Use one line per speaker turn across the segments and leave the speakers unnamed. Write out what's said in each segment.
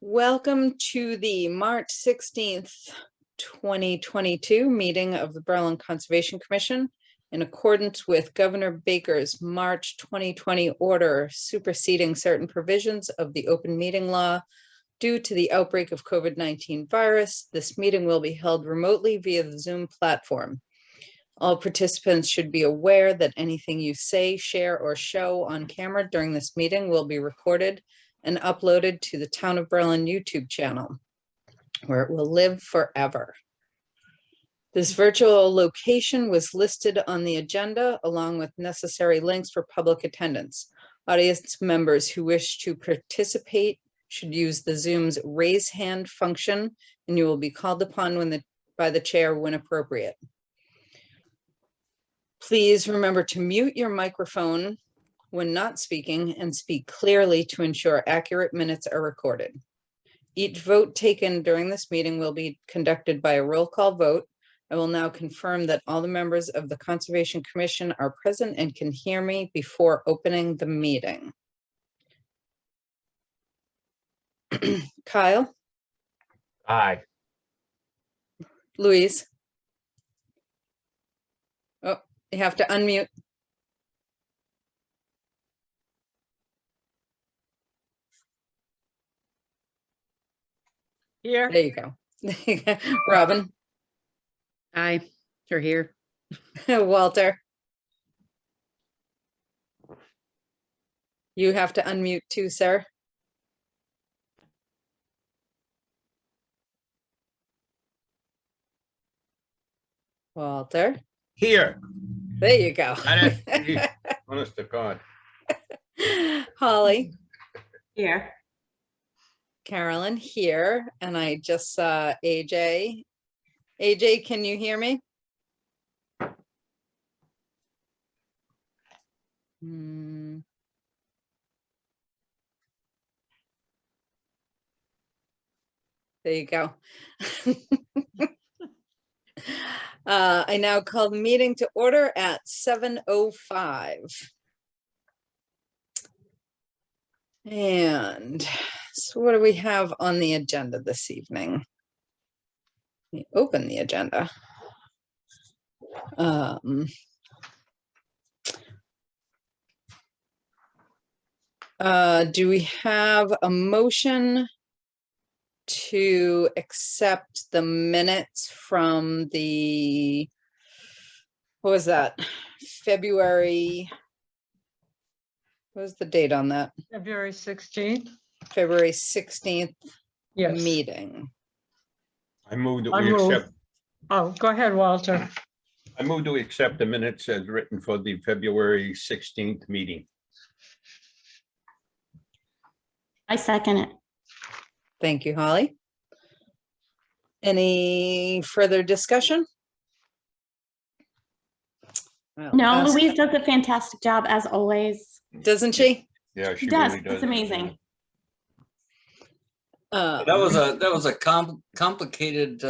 Welcome to the March 16th, 2022 meeting of the Berlin Conservation Commission in accordance with Governor Baker's March 2020 order superseding certain provisions of the open meeting law due to the outbreak of COVID-19 virus. This meeting will be held remotely via the Zoom platform. All participants should be aware that anything you say, share, or show on camera during this meeting will be recorded and uploaded to the Town of Berlin YouTube channel, where it will live forever. This virtual location was listed on the agenda along with necessary links for public attendance. Audience members who wish to participate should use the Zoom's raise hand function, and you will be called upon by the chair when appropriate. Please remember to mute your microphone when not speaking and speak clearly to ensure accurate minutes are recorded. Each vote taken during this meeting will be conducted by a roll call vote. I will now confirm that all the members of the Conservation Commission are present and can hear me before opening the meeting. Kyle?
Aye.
Louise? Oh, you have to unmute.
Here.
There you go. Robin?
Aye, you're here.
Walter? You have to unmute too, sir. Walter?
Here.
There you go.
Honest to God.
Holly?
Here.
Carolyn here, and I just saw AJ. AJ, can you hear me? There you go. I now call the meeting to order at 7:05. And so what do we have on the agenda this evening? Let me open the agenda. Do we have a motion to accept the minutes from the, what was that, February, what was the date on that?
February 16th.
February 16th
Yes.
meeting.
I move that
I
we
move.
accept.
Oh, go ahead, Walter.
I move that we accept the minutes as written for the February 16th meeting.
I second it.
Thank you, Holly. Any further discussion? I'll
No,
ask-
Louise does a fantastic job as always.
Doesn't she?
Yeah,
She
she
does.
really does.
It's amazing.
That was a complicated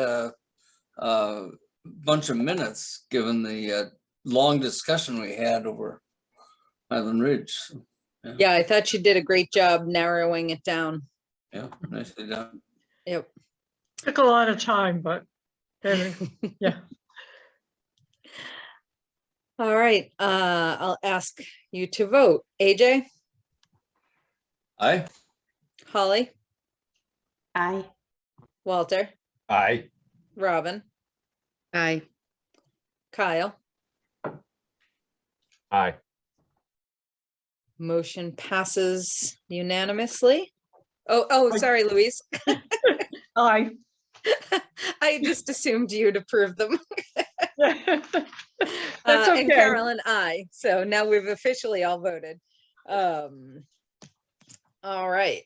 bunch of minutes, given the long discussion we had over Highland Ridge. So,
Yeah, I thought you did a great job narrowing it down.
yeah, nicely done.
Yep.
Took a lot of time, but yeah.
All right, I'll ask you to vote. AJ,
Aye.
Holly,
Aye.
Walter,
Aye.
Robin,
Aye.
Kyle.
Aye.
Motion passes unanimously. Oh, sorry, Louise.
Aye.
I just assumed you'd approve them.
That's
And
okay.
Carolyn, aye. So now we've officially all voted. All right.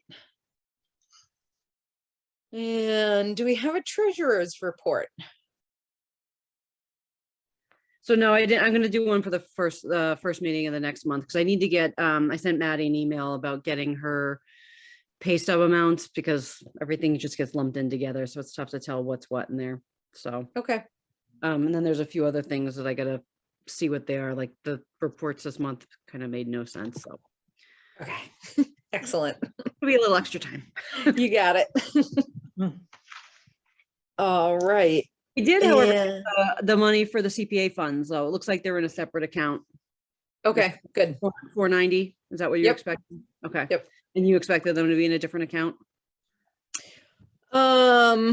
And do we have a treasurer's report?
So no, I didn't. I'm going to do one for the first meeting of the next month because I need to get. I sent Maddie an email about getting her pay stub amounts because everything just gets lumped in together, so it's tough to tell what's what in there. So
Okay.
and then there's a few other things that I gotta see what they are. Like the reports this month kind of made no sense. So
Okay. Excellent.
It'll be a little extra time.
You got it.
Hmm.
All right.
We did, however,
And-
the money for the CPA funds, though. It looks like they're in a separate account.
Okay, good.
490, is that what you're
Yep.
expecting? Okay.
Yep.
And you expected them to be in a different account?
I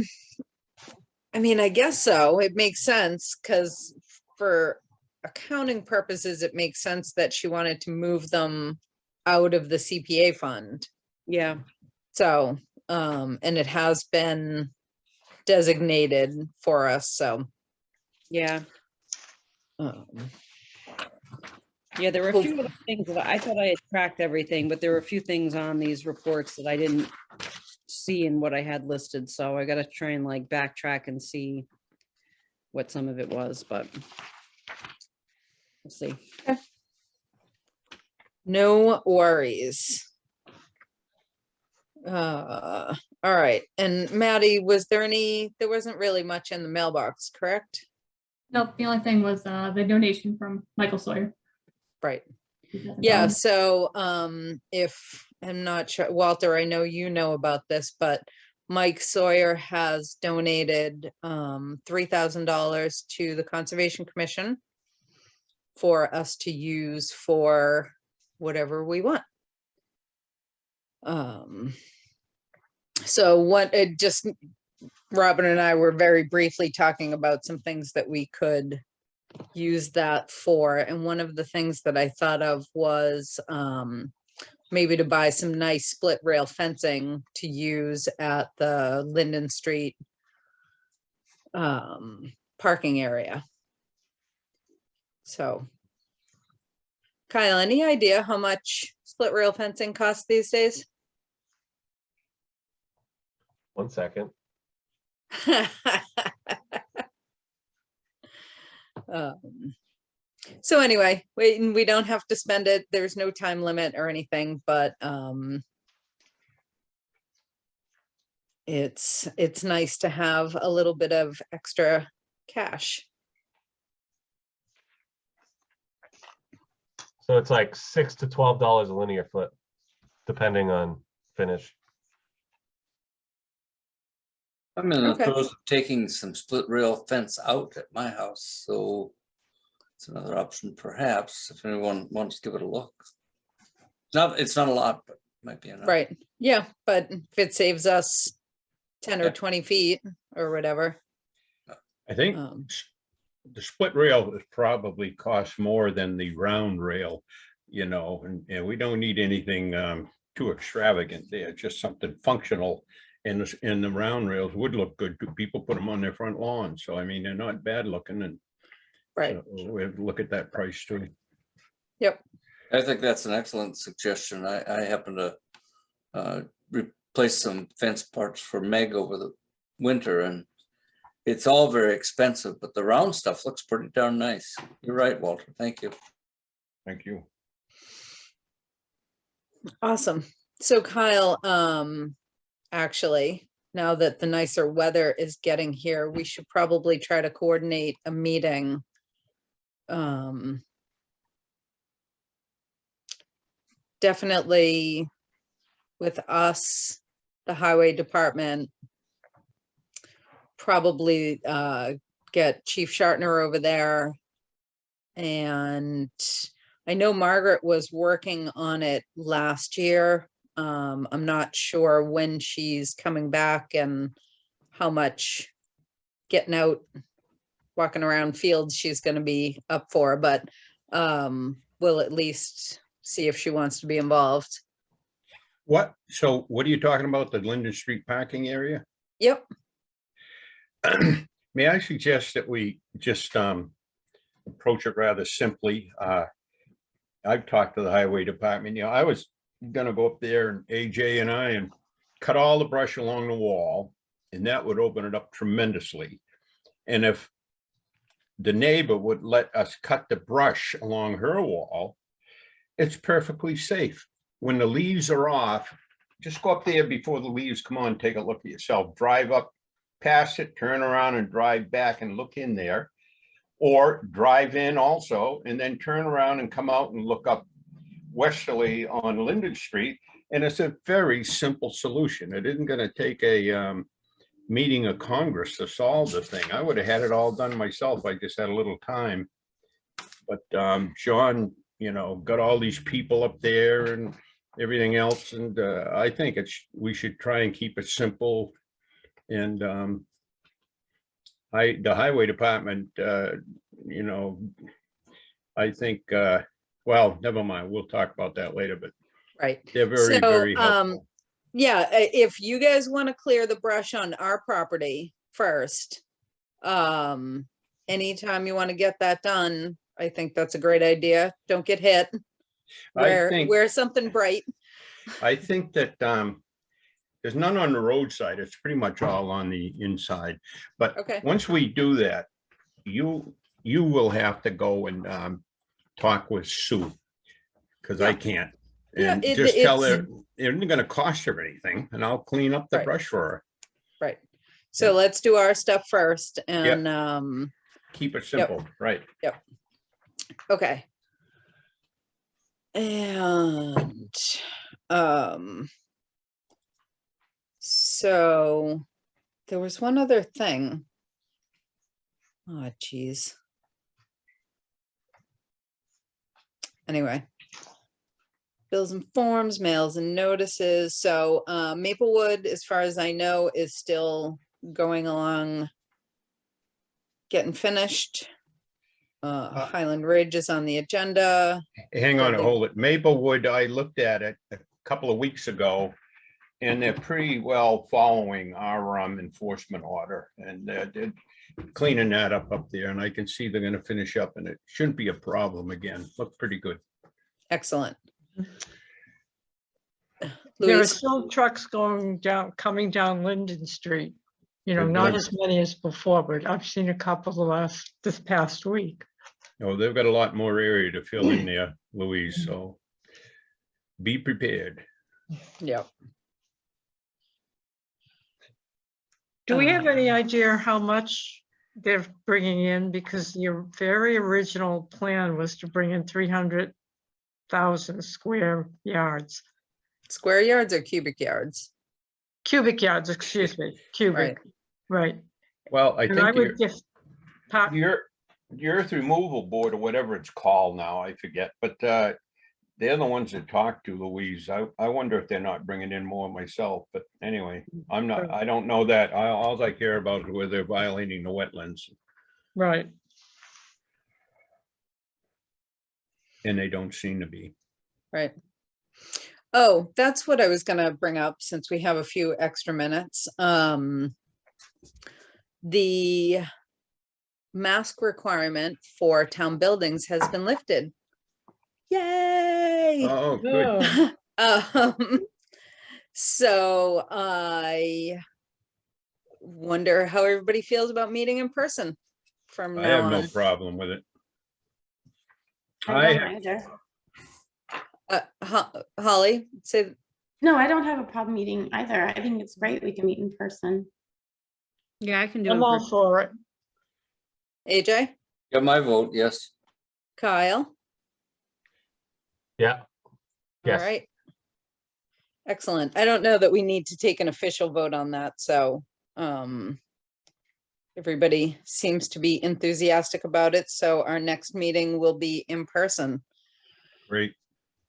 mean, I guess so. It makes sense because for accounting purposes, it makes sense that she wanted to move them out of the CPA fund.
Yeah.
So, and it has been designated for us, so.
Yeah.
um,
Yeah, there were a
Cool.
few other things that I thought I had tracked everything, but there were a few things on these reports that I didn't see in what I had listed. So I gotta try and like backtrack and see what some of it was, but let's see.
No worries. All right. And Maddie, there wasn't really much in the mailbox, correct?
Nope, the only thing was the donation from Michael Sawyer.
Right. Yeah, so if I'm not sure, Walter, I know you know about this, but Mike Sawyer has donated $3,000 to the Conservation Commission for us to use for whatever we want. So what it just, Robin and I were very briefly talking about some things that we could use that for. And one of the things that I thought of was maybe to buy some nice split rail fencing to use at the Linden Street parking area. So Kyle, any idea how much split rail fencing costs these days?
1 second.
So anyway, we don't have to spend it. There's no time limit or anything, but it's nice to have a little bit of extra cash.
So it's like $6 to $12 a linear foot, depending on finish.
I'm in the
Okay.
process of taking some split rail fence out at my house, so it's another option perhaps, if anyone wants to give it a look. It's not a lot, but might be enough.
Right, yeah, but if it saves us 10 or
Yeah.
20 feet or whatever.
I think the split rail is probably costs more than the round rail, you know, and we don't need anything too extravagant there, just something functional. And the round rails would look good. People put them on their front lawn. So, I mean, they're not bad looking, and
Right,
so we have to look at that price too.
yep,
I think that's an excellent suggestion. I happen to replace some fence parts for Meg over the winter, and it's all very expensive, but the round stuff looks pretty darn nice. You're right, Walter. Thank you.
Thank you.
awesome. So Kyle, actually, now that the nicer weather is getting here, we should probably try to coordinate a meeting. Definitely with us, the highway department, probably get Chief Shartner over there. And I know Margaret was working on it last year. I'm not sure when she's coming back and how much getting out, walking around fields she's going to be up for, but we'll at least see if she wants to be involved.
So what are you talking about? The Linden Street parking area?
Yep.
May I suggest that we just approach it rather simply? I've talked to the highway department. You know, I was gonna go up there, and AJ and I, and cut all the brush along the wall, and that would open it up tremendously. And if the neighbor would let us cut the brush along her wall, it's perfectly safe. When the leaves are off, just go up there before the leaves come on, take a look at yourself, drive up past it, turn around and drive back and look in there. Or drive in also and then turn around and come out and look up westerly on Linden Street. And it's a very simple solution. It isn't gonna take a meeting of Congress to solve the thing. I would have had it all done myself. I just had a little time. But Sean, got all these people up there and everything else. And I think we should try and keep it simple. And the highway department, I think, well, never mind. We'll talk about that later, but
Right.
they're very,
So,
very helpful.
yeah, if you guys want to clear the brush on our property first, anytime you want to get that done, I think that's a great idea. Don't get hit. Wear something bright.
I think that there's none on the roadside. It's pretty much all on the inside. But
Okay.
once we do that, you will have to go and talk with Sue, because I can't.
Yeah,
And just tell her it isn't going to cost her anything, and I'll clean up the
Right.
brush for her.
Right. So let's do our stuff first and
Keep it simple, right?
okay. And so there was one other thing. Oh, geez. Anyway. Bills and forms, mails and notices. So Maplewood, as far as I know, is still going along, getting finished. Highland Ridge is on the agenda.
Hang on,
Building.
hold it. Maplewood, I looked at it a couple of weeks ago, and they're pretty well following our enforcement order, and they're cleaning that up there, and I can see they're gonna finish up, and it shouldn't be a problem again. Look pretty good.
Excellent.
There are
Louise,
still trucks coming down Linden Street.
Good
Not
Lord.
as many as before, but I've seen a couple this past week.
Oh, they've got a lot more area to fill in there, Louise, so be prepared.
yep.
Do we have any idea how much they're bringing in? Because your very original plan was to bring in 300,000 square yards.
Square yards or cubic yards?
Cubic yards, excuse me, cubic, right.
Well, I
And I
think
would just,
the earth removal board or whatever it's called now, I forget, but they're the ones that talk to Louise. I wonder if they're not bringing in more myself, but anyway, I don't know that. All I care about is whether they're violating the wetlands,
right,
and they don't seem to be.
Right. Oh, that's what I was gonna bring up since we have a few extra minutes. The mask requirement for town buildings has been lifted. Yay!
Oh, good.
oh,
So I wonder how everybody feels about meeting in person from
I
now
have no
on.
problem with it.
I don't either.
Holly, say,
No, I don't have a problem meeting either. I think it's great we can meet in person.
Yeah, I can do it.
I'm all for it.
AJ,
Got my vote, yes.
Kyle,
Yeah.
all
Yes.
right. Excellent. I don't know that we need to take an official vote on that, so everybody seems to be enthusiastic about it, so our next meeting will be in person,
Great.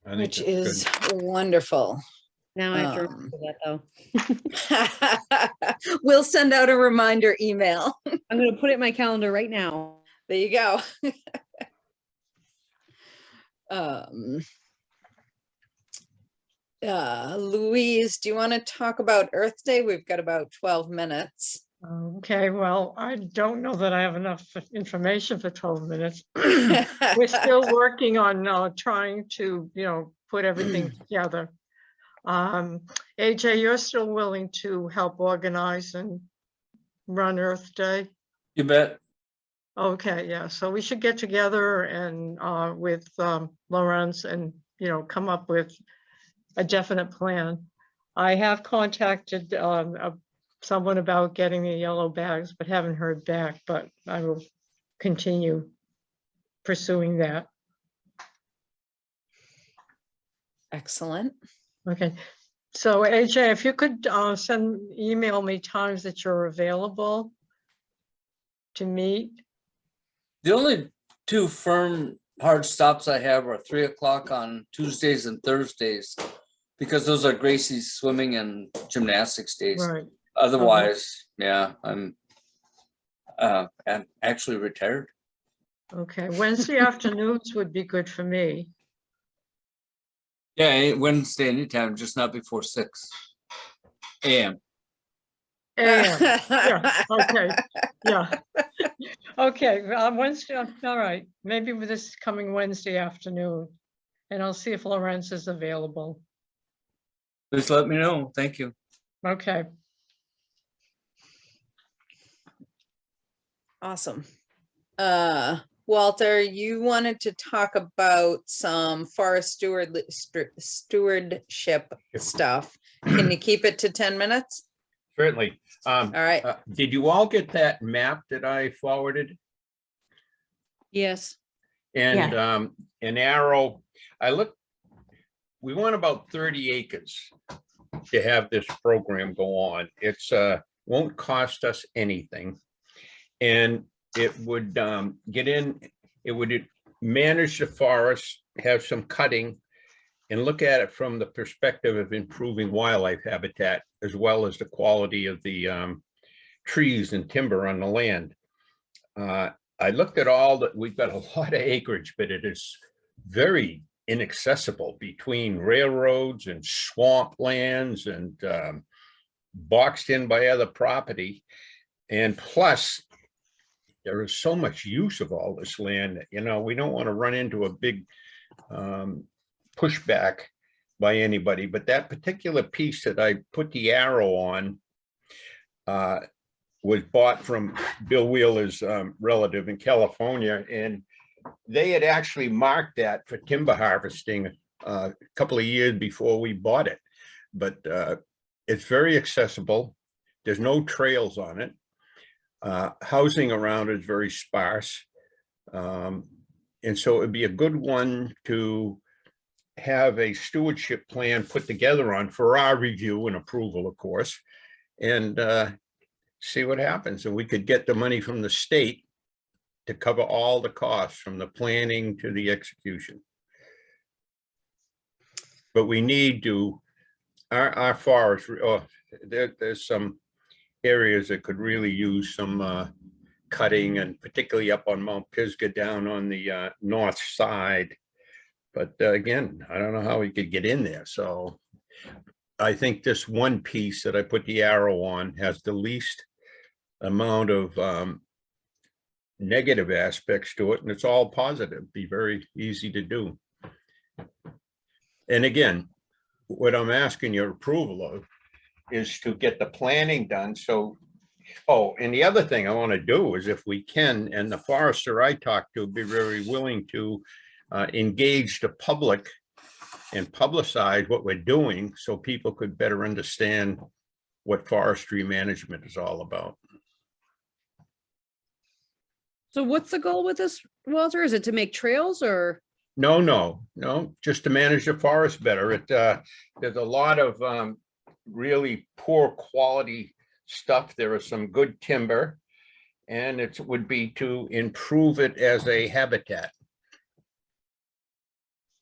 I think
which
that's
is
good.
wonderful.
Now I have to
Um,
remember that though.
We'll send out a reminder email.
I'm gonna put it in my calendar right now.
There you go. Louise, do you want to talk about Earth Day? We've got about 12 minutes.
Okay, well, I don't know that I have enough information for 12 minutes. We're still working on trying to, put everything together. AJ, you're still willing to help organize and run Earth Day?
You bet.
Okay, yeah, so we should get together and with Lawrence and, come up with a definite plan. I have contacted someone about getting the yellow bags, but haven't heard back, but I will continue pursuing that.
Excellent.
Okay, so AJ, if you could email me times that you're available to meet.
The only two firm hard stops I have are 3 o'clock on Tuesdays and Thursdays, because those are Gracie's swimming and gymnastics days.
Right.
Otherwise, yeah, I'm actually retired.
Okay, Wednesday afternoons would be good for me.
Yeah, Wednesday anytime, just not before 6 a.m.
AM. Yeah, okay, yeah. Okay, Wednesday, all right, maybe with this coming Wednesday afternoon. And I'll see if Lawrence is available.
Please let me know. Thank you.
Okay,
Awesome. Walter, you wanted to talk about some forest stewardship stuff. Can you keep it to 10 minutes?
Certainly.
All right.
Did you all get that map that I forwarded?
Yes.
And an arrow, we want about 30 acres to have this program go on. It's won't cost us anything. And it would it would manage the forest, have some cutting, and look at it from the perspective of improving wildlife habitat, as well as the quality of the trees and timber on the land. I looked at all that. We've got a lot of acreage, but it is very inaccessible between railroads and swamp lands and boxed in by other property. And plus, there is so much use of all this land that, we don't want to run into a big pushback by anybody. But that particular piece that I put the arrow on was bought from Bill Wheeler's relative in California, and they had actually marked that for timber harvesting a couple of years before we bought it. But it's very accessible. There's no trails on it. Housing around is very sparse. And so it'd be a good one to have a stewardship plan put together on for our review and approval, of course, and see what happens. And we could get the money from the state to cover all the costs from the planning to the execution. But we need to, our forest, there's some areas that could really use some cutting, and particularly up on Mount Pisgah down on the north side. But again, I don't know how we could get in there. So I think this one piece that I put the arrow on has the least amount of negative aspects to it, and it's all positive. Be very easy to do. And again, what I'm asking your approval of is to get the planning done. So, and the other thing I want to do is, if we can, and the forester I talked to be very willing to engage the public and publicize what we're doing, so people could better understand what forestry management is all about.
So what's the goal with this, Walter? Is it to make trails or?
No, just to manage the forest better. There's a lot of really poor quality stuff. There is some good timber, and it would be to improve it as a habitat.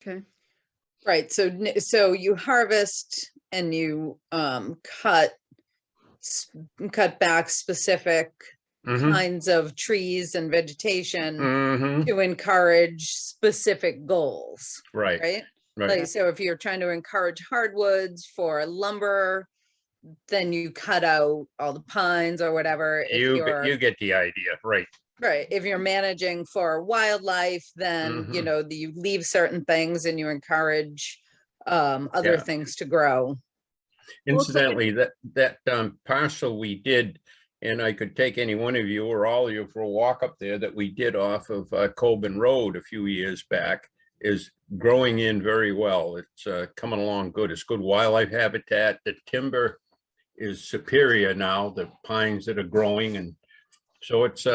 Okay.
Right. So you harvest and you cut back specific kinds of trees and vegetation to encourage specific goals.
Right.
Like, so if you're trying to encourage hardwoods for lumber, then you cut out all the pines or whatever.
You get the idea, right?
Right. If you're managing for wildlife, then you leave certain things and you encourage other things to grow.
Incidentally, that parcel we did, and I could take any one of you or all of you for a walk up there, that we did off of Coben Road a few years back, is growing in very well. It's coming along good. It's good wildlife habitat. The timber is superior now, the pines that are growing. And so it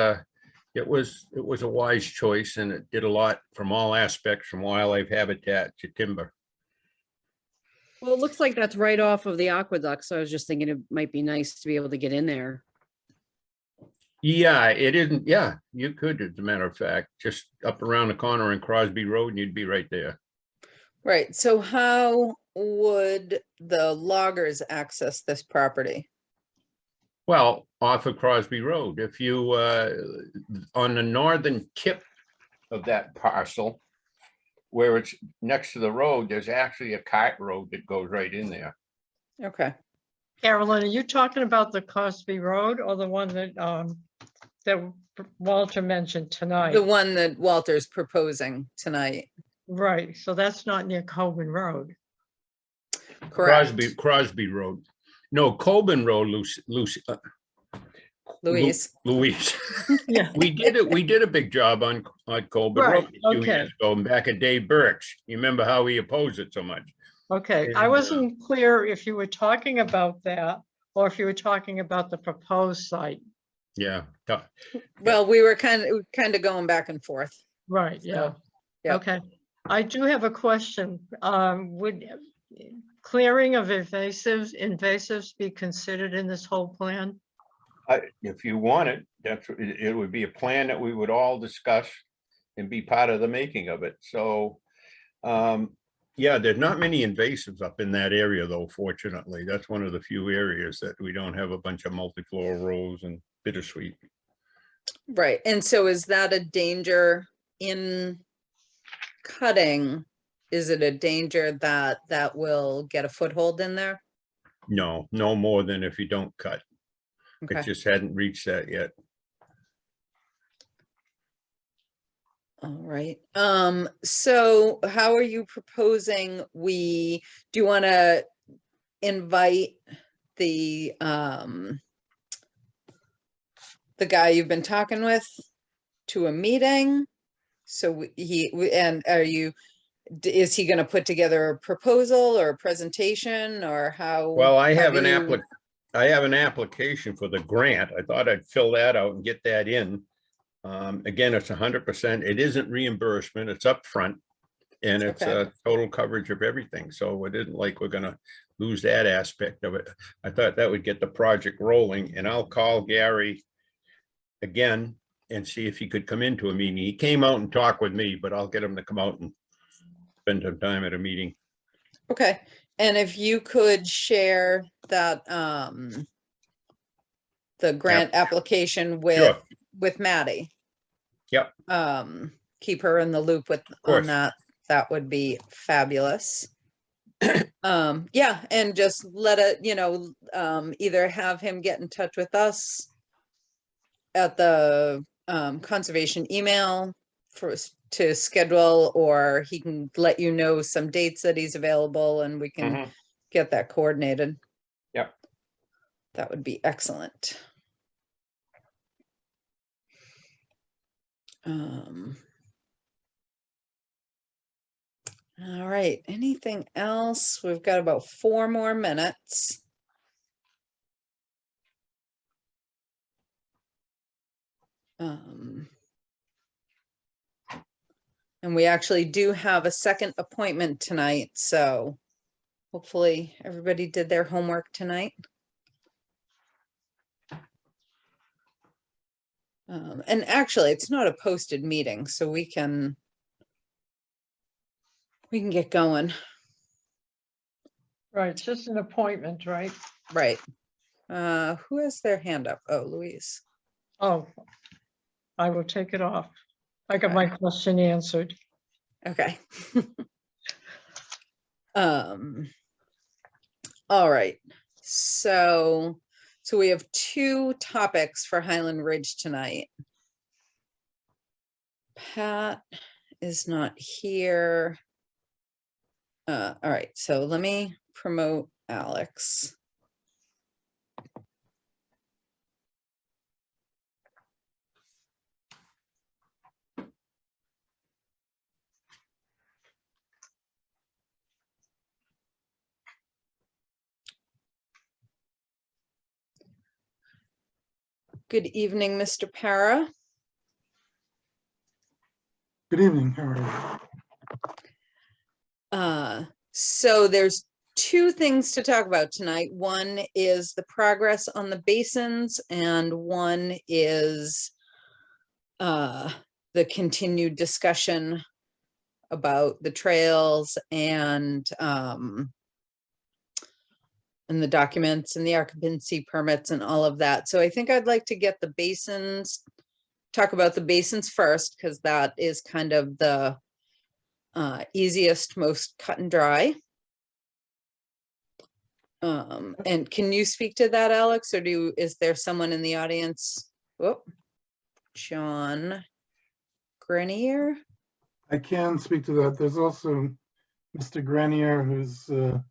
was a wise choice, and it did a lot from all aspects, from wildlife habitat to timber.
Well, it looks like that's right off of the aqueduct, so I was just thinking it might be nice to be able to get in there.
Yeah, it isn't. Yeah, you could, as a matter of fact, just up around the corner in Crosby Road and you'd be right there.
Right, so how would the loggers access this property?
Well, off of Crosby Road, if you, on the northern tip of that parcel, where it's next to the road, there's actually a cart road that goes right in there.
Okay,
Carolyn, are you talking about the Cosby Road or the one that Walter mentioned tonight?
the one that Walter's proposing tonight,
Right, so that's not near Coben Road.
correct?
Crosby Road. No, Coben Road,
Louise,
Louise.
Yeah.
We did a big job on Coben
Right,
Road a few
okay.
years ago, back at Dave Birch. You remember how he opposed it so much?
Okay, I
And,
wasn't clear if you were talking about that or if you were talking about the proposed site.
Yeah.
well, we were kind of going back and forth.
Right, yeah.
yeah.
Okay, I do have a question. Would clearing of invasives be considered in this whole plan?
If you want it, it would be a plan that we would all discuss and be part of the making of it. So, yeah, there's not many invasives up in that area though, fortunately. That's one of the few areas that we don't have a bunch of multiflora rose and bittersweet.
Right, and so is that a danger in cutting? Is it a danger that will get a foothold in there?
No, no more than if you don't cut.
Okay.
It just hadn't reached that yet.
All right, so how are you proposing do you want to invite the guy you've been talking with to a meeting? So is he going to put together a proposal or a presentation, or how?
Well, I
how
have
do
an
you-
application for the grant. I thought I'd fill that out and get that in. Again, it's 100%. It isn't reimbursement, it's upfront. And it's
Okay.
a total coverage of everything. So it isn't like we're gonna lose that aspect of it. I thought that would get the project rolling, and I'll call Gary again and see if he could come into a meeting. He came out and talked with me, but I'll get him to come out and spend some time at a meeting.
Okay, and if you could share that the grant application
Sure.
with Maddie.
Yep.
Keep her in the loop on
course.
that. That would be fabulous. Yeah, and just let it, either have him get in touch with us at the conservation email to schedule, or he can let you know some dates that he's available and we can
Mhm.
get that coordinated.
Yep.
That would be excellent. All right, anything else? We've got about 4 more minutes. And we actually do have a second appointment tonight, so hopefully everybody did their homework tonight. And actually, it's not a posted meeting, so we can get going.
Right, it's just an appointment, right?
Right. Who has their hand up? Oh, Louise.
Oh, I will take it off. I got my question answered.
Okay. All right. So we have 2 topics for Highland Ridge tonight. Pat is not here. All right, so let me promote Alex. Good evening, Mr. Para.
Good evening, how are you?
So there's two things to talk about tonight. One is the progress on the basins, and one is the continued discussion about the trails and the documents and the occupancy permits and all of that. So I think I'd like to get the basins, talk about the basins first, because that is kind of the easiest, most cut and dry. And can you speak to that, Alex, or is there someone in the audience? Oh, John Grenier?
I can speak to that. There's also Mr. Grenier, who's an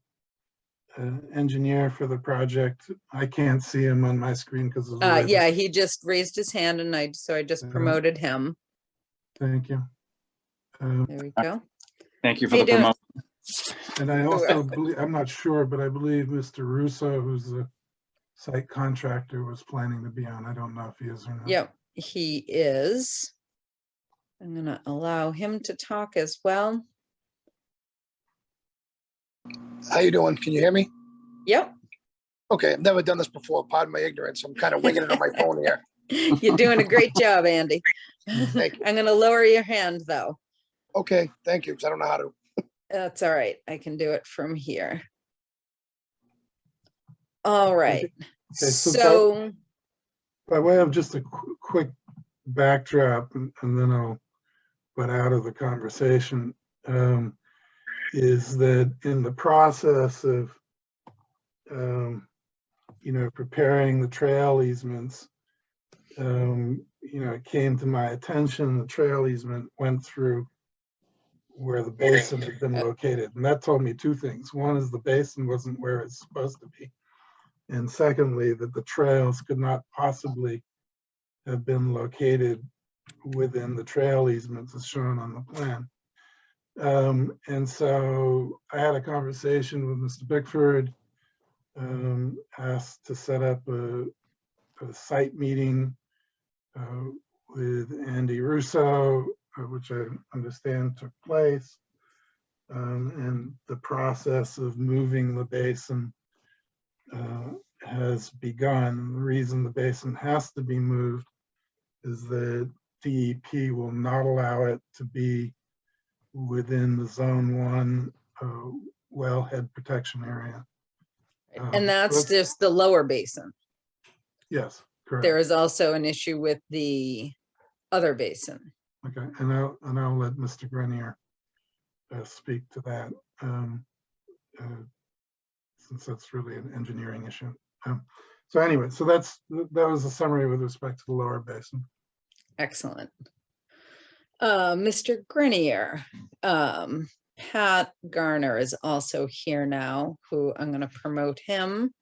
engineer for the project. I can't see him on my screen because of the way
Yeah, he just raised his hand and I just promoted him.
Thank you.
There we go.
Thank you for
How
the
you doing?
promotion.
And I also believe, I'm not sure, but I believe Mr. Russo, who's a site contractor, was planning to be on. I don't know if he is or not.
Yep, he is. I'm gonna allow him to talk as well.
How you doing? Can you hear me?
Yep.
Okay, I've never done this before. Pardon my ignorance. I'm kind of winging it on my phone here.
You're doing a great job, Andy.
Thank you.
I'm gonna lower your hand though.
Okay, thank you, because I don't know how to.
That's all right. I can do it from here. All right.
Okay,
So
by way of just a quick backdrop, and then I'll butt out of the conversation, is that in the process of, preparing the trail easements, it came to my attention, the trail easement went through where the basin had been located. And that told me two things. One is the basin wasn't where it's supposed to be. And secondly, that the trails could not possibly have been located within the trail easements as shown on the plan. And so I had a conversation with Mr. Bickford, asked to set up a site meeting with Andy Russo, which I understand took place. And the process of moving the basin has begun. The reason the basin has to be moved is that DEP will not allow it to be within the Zone 1 wellhead protection area.
and that's just the lower basin.
Yes, correct.
There is also an issue with the other basin.
Okay, and I'll let Mr. Grenier speak to that, since that's really an engineering issue. So anyway, so that was a summary with respect to the lower basin.
Excellent. Mr. Grenier, Pat Garner is also here now, who I'm going to promote him.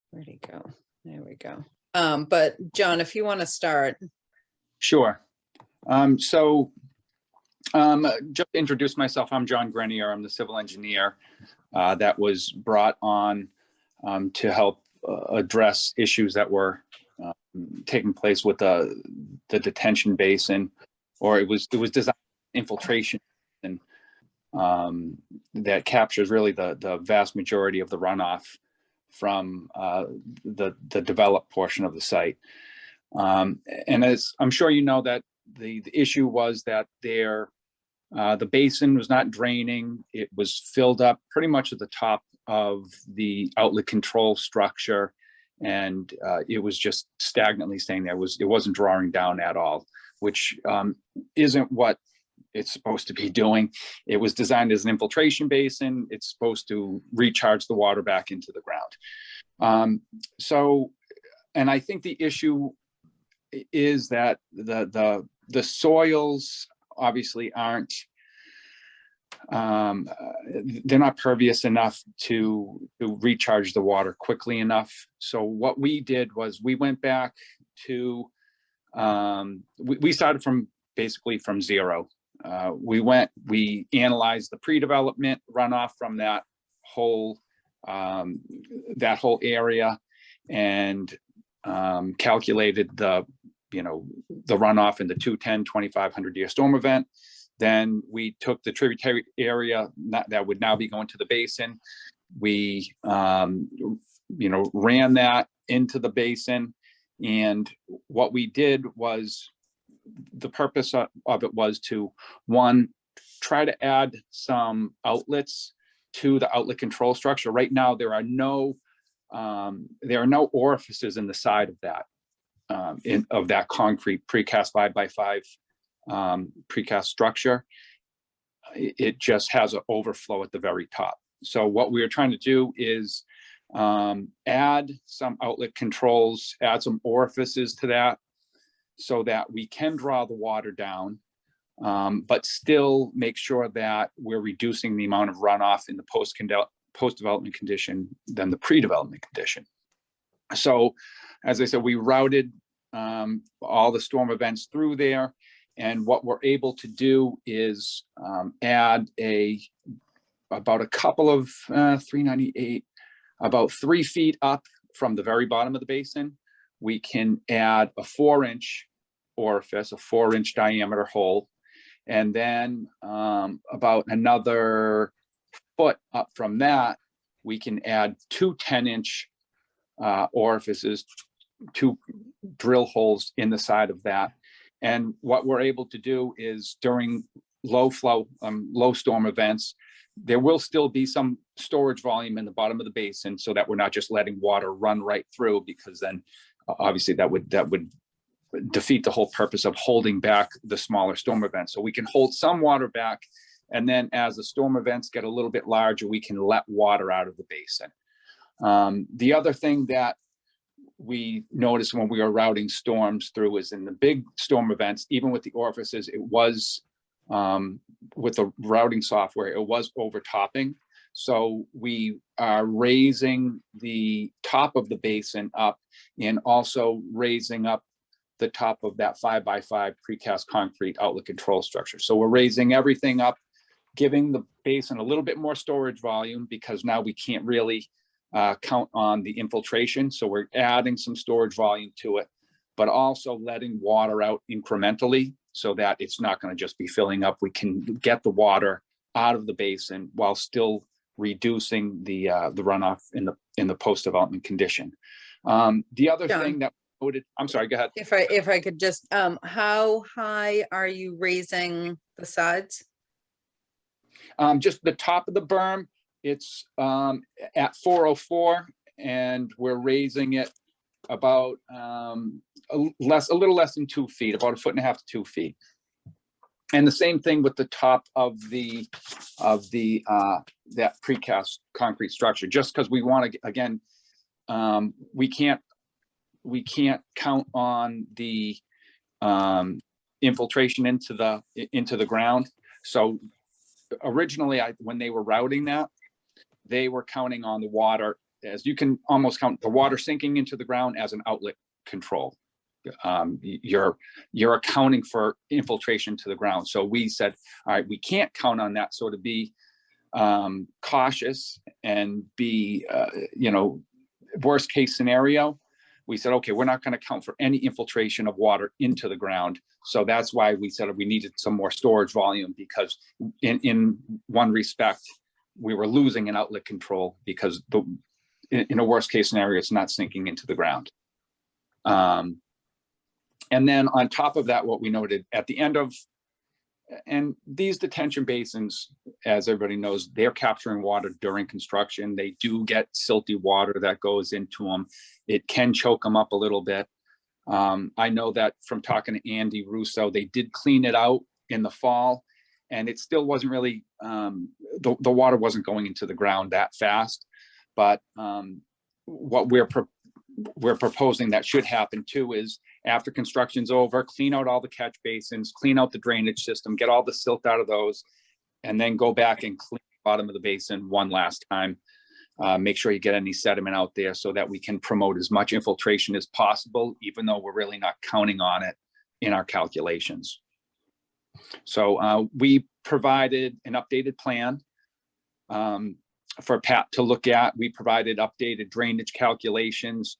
Where'd he go? There we go. But John, if you want to start.
Sure. Just to introduce myself, I'm John Grenier. I'm the civil engineer that was brought on to help address issues that were taking place with the detention basin, or it was designed infiltration, and that captures really the vast majority of the runoff from the developed portion of the site. And as I'm sure you know, that the issue was that the basin was not draining. It was filled up pretty much at the top of the outlet control structure, and it was just stagnantly staying there. It wasn't drawing down at all, which isn't what it's supposed to be doing. It was designed as an infiltration basin. It's supposed to recharge the water back into the ground. And I think the issue is that the soils obviously aren't, they're not pervious enough to recharge the water quickly enough. So what we did was we went back to, we started from basically from zero. We analyzed the pre-development runoff from that whole area, and calculated the runoff in the 210, 2,500 year storm event. Then we took the tributary area that would now be going to the basin. We, ran that into the basin. And what we did was, the purpose of it was to, one, try to add some outlets to the outlet control structure. Right now, there are no orifices in the side of that, of that concrete precast 5x5 precast structure. It just has an overflow at the very top. So what we are trying to do is add some outlet controls, add some orifices to that, so that we can draw the water down, but still make sure that we're reducing the amount of runoff in the post-development condition than the pre-development condition. So, as I said, we routed all the storm events through there. And what we're able to do is add about a couple of 398, about 3 feet up from the very bottom of the basin. We can add a 4-inch orifice, a 4-inch diameter hole. And then about another foot up from that, we can add 2 10-inch orifices, 2 drill holes in the side of that. And what we're able to do is, during low flow, low storm events, there will still be some storage volume in the bottom of the basin, so that we're not just letting water run right through, because then obviously that would defeat the whole purpose of holding back the smaller storm events. So we can hold some water back, and then as the storm events get a little bit larger, we can let water out of the basin. The other thing that we noticed when we were routing storms through is, in the big storm events, even with the orifices, it was with the routing software, it was overtopping. So we are raising the top of the basin up, and also raising up the top of that 5x5 precast concrete outlet control structure. So we're raising everything up, giving the basin a little bit more storage volume, because now we can't really count on the infiltration. So we're adding some storage volume to it, but also letting water out incrementally, so that it's not going to just be filling up. We can get the water out of the basin while still reducing the runoff in the post-development condition. The other thing that noted, I'm sorry, go ahead.
If I could just, how high are you raising the sides?
Just the top of the berm, it's at 404, and we're raising it about a little less than 2 feet, about 1.5 feet to 2 feet. And the same thing with the top of that precast concrete structure, just because we want to, again, we can't count on the infiltration into the ground. So originally, when they were routing that, they were counting on the water, as you can almost count the water sinking into the ground as an outlet control. You're accounting for infiltration to the ground. So we said, all right, we can't count on that. So to be cautious and be, worst case scenario, we said, okay, we're not going to count for any infiltration of water into the ground. So that's why we said we needed some more storage volume, because in one respect, we were losing an outlet control, because in a worst case scenario, it's not sinking into the ground. And then on top of that, what we noted at the end of, and these detention basins, as everybody knows, they're capturing water during construction. They do get silty water that goes into them. It can choke them up a little bit. I know that from talking to Andy Russo, they did clean it out in the fall, and it still wasn't really, the water wasn't going into the ground that fast. But what we're proposing that should happen too is, after construction's over, clean out all the catch basins, clean out the drainage system, get all the silt out of those, and then go back and clean the bottom of the basin one last time. Make sure you get any sediment out there, so that we can promote as much infiltration as possible, even though we're really not counting on it in our calculations. So we provided an updated plan for Pat to look at. We provided updated drainage calculations.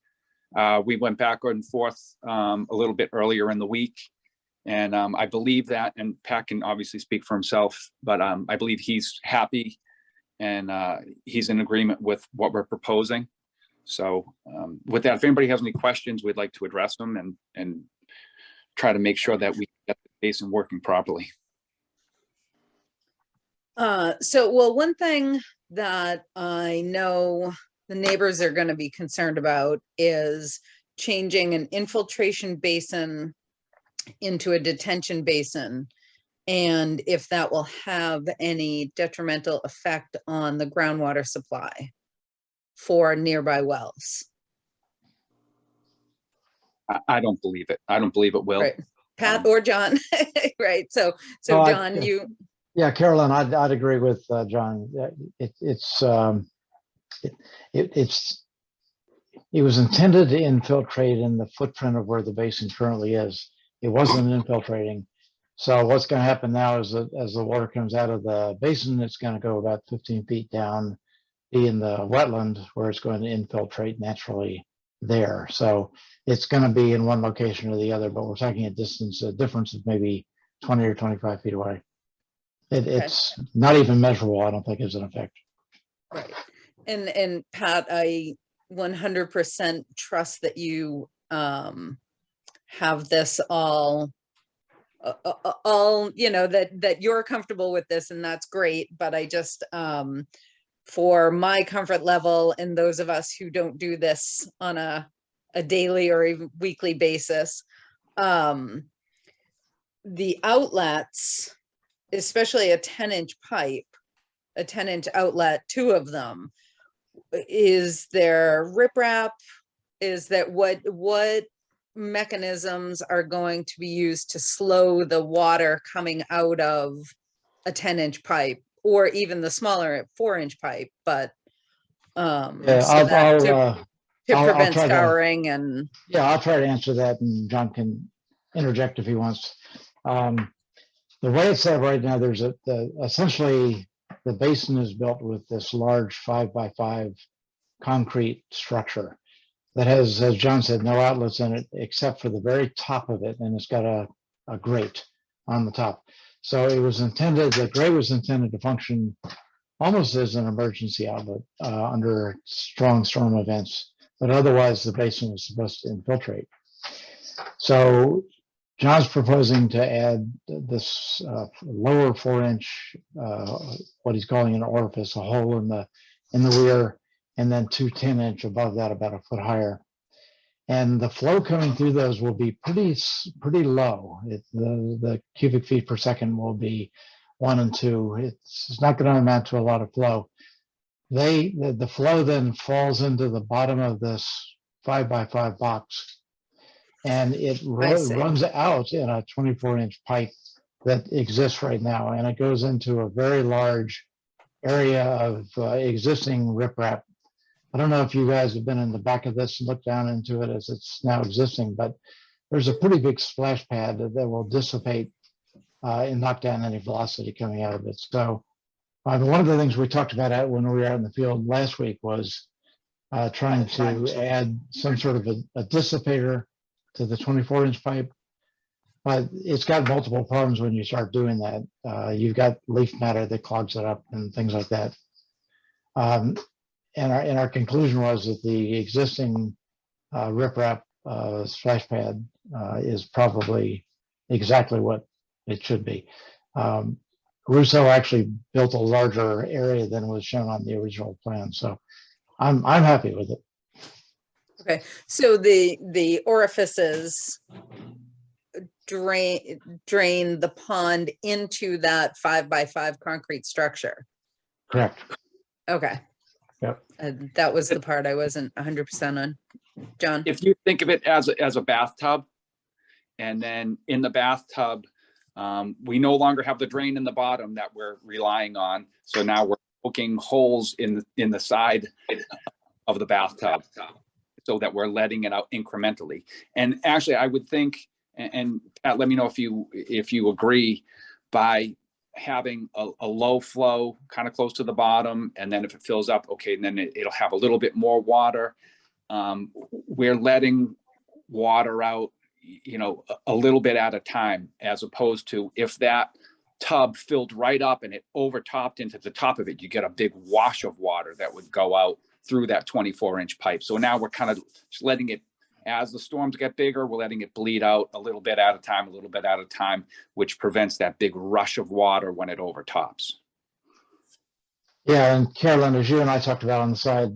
We went back and forth a little bit earlier in the week, And I believe that, and Pat can obviously speak for himself, but I believe he's happy and he's in agreement with what we're proposing. So with that, if anybody has any questions, we'd like to address them and try to make sure that we get the basin working properly.
Well, one thing that I know the neighbors are going to be concerned about is changing an infiltration basin into a detention basin, and if that will have any detrimental effect on the groundwater supply for nearby wells.
I don't believe it. I don't believe it will.
Right. Pat or John, right? So
No,
John,
Yeah, Carolyn, I'd agree with John. It was intended to infiltrate in the footprint of where the basin currently is. It wasn't infiltrating. So what's going to happen now is that as the water comes out of the basin, it's going to go about 15 feet down, be in the wetland where it's going to infiltrate naturally there. So it's going to be in one location or the other, but we're talking a difference of maybe 20 or 25 feet away. It's not even measurable, I don't think, is an effect.
right. And Pat, I 100% trust that you have this all that you're comfortable with this, and that's great. But I just for my comfort level and those of us who don't do this on a daily or even weekly basis, the outlets, especially a 10-inch pipe, a 10-inch outlet, 2 of them, is there riprap? Is that what mechanisms are going to be used to slow the water coming out of a 10-inch pipe, or even the smaller 4-inch pipe? But to prevent scouring and
I'll try to answer that, and John can interject if he wants. The way it's set right now, there's essentially the basin is built with this large 5x5 concrete structure that has, as John said, no outlets in it except for the very top of it, and it's got a grate on the top. So it was intended, the grate was intended to function almost as an emergency outlet under strong storm events, but otherwise the basin was supposed to infiltrate. So John's proposing to add this lower 4-inch, what he's calling an orifice, a hole in the rear, and then 2 10-inch above that, about a foot higher. And the flow coming through those will be pretty low. The cubic feet per second will be 1 and 2. It's not going to amount to a lot of flow. The flow then falls into the bottom of this 5x5 box, and it runs out in a 24-inch pipe that exists right now, and it goes into a very large area of existing riprap. I don't know if you guys have been in the back of this and looked down into it as it's now existing, but there's a pretty big splash pad that will dissipate and knock down any velocity coming out of it. So one of the things we talked about when we were out in the field last week was trying to add some sort of a dissipator to the 24-inch pipe, but it's got multiple problems when you start doing that. You've got leaf matter that clogs it up and things like that. And our conclusion was that the existing riprap splash pad is probably exactly what it should be. Russo actually built a larger area than was shown on the original plan, so I'm happy with it.
okay, so the orifices drain the pond into that 5x5 concrete structure.
Correct.
Okay.
Yep.
That was the part I wasn't 100% on. John?
If you think of it as a bathtub, and then in the bathtub, we no longer have the drain in the bottom that we're relying on. So now we're poking holes in the side of the bathtub so that we're letting it out incrementally. And actually, I would think, and Pat, let me know if you agree, by having a low flow kind of close to the bottom, and then if it fills up, okay, and then it'll have a little bit more water. We're letting water out, you know, a little bit at a time, as opposed to if that tub filled right up and it overtopped into the top of it, you get a big wash of water that would go out through that 24-inch pipe. So now we're kind of just letting it, as the storms get bigger, we're letting it bleed out a little bit at a time, a little bit at a time, which prevents that big rush of water when it overtops.
Yeah, and Carolyn, as you and I talked about on the side,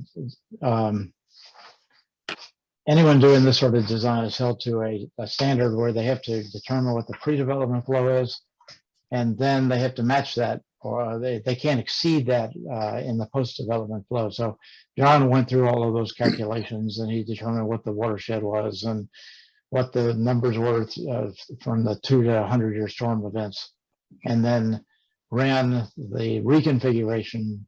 anyone doing this sort of design is held to a standard where they have to determine what the pre-development flow is, and then they have to match that, or they can't exceed that in the post-development flow. So John went through all of those calculations, and he determined what the watershed was and what the numbers were from the 2 to 100-year storm events, and then ran the reconfiguration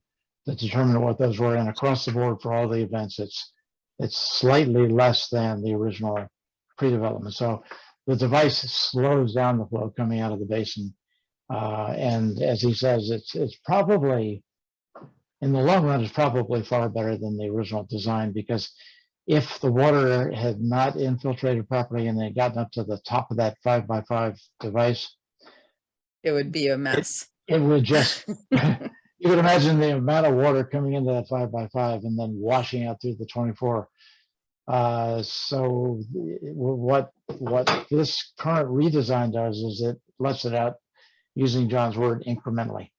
to determine what those were. And across the board for all the events, it's slightly less than the original pre-development. So the device slows down the flow coming out of the basin. And as he says, it's probably, in the long run, it's probably far better than the original design, because if the water had not infiltrated properly and they gotten up to the top of that 5x5 device,
It would be a mess.
it would just, you would imagine the amount of water coming into that 5x5 and then washing out through the 24. So what this current redesign does is it lets it out, using John's word, incrementally.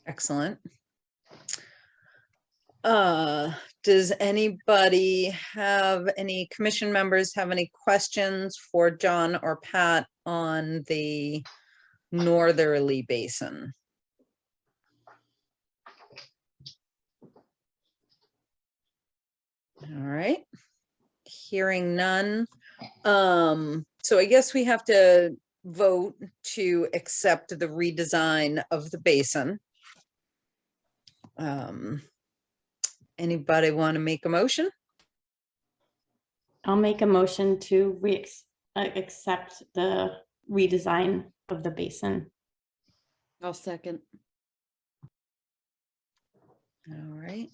Excellent. Does anybody have any commission members have any questions for John or Pat on the northerly basin? All right, hearing none. So I guess we have to vote to accept the redesign of the basin. Anybody want to make a motion?
I'll make a motion to accept the redesign of the basin.
I'll second.
All right,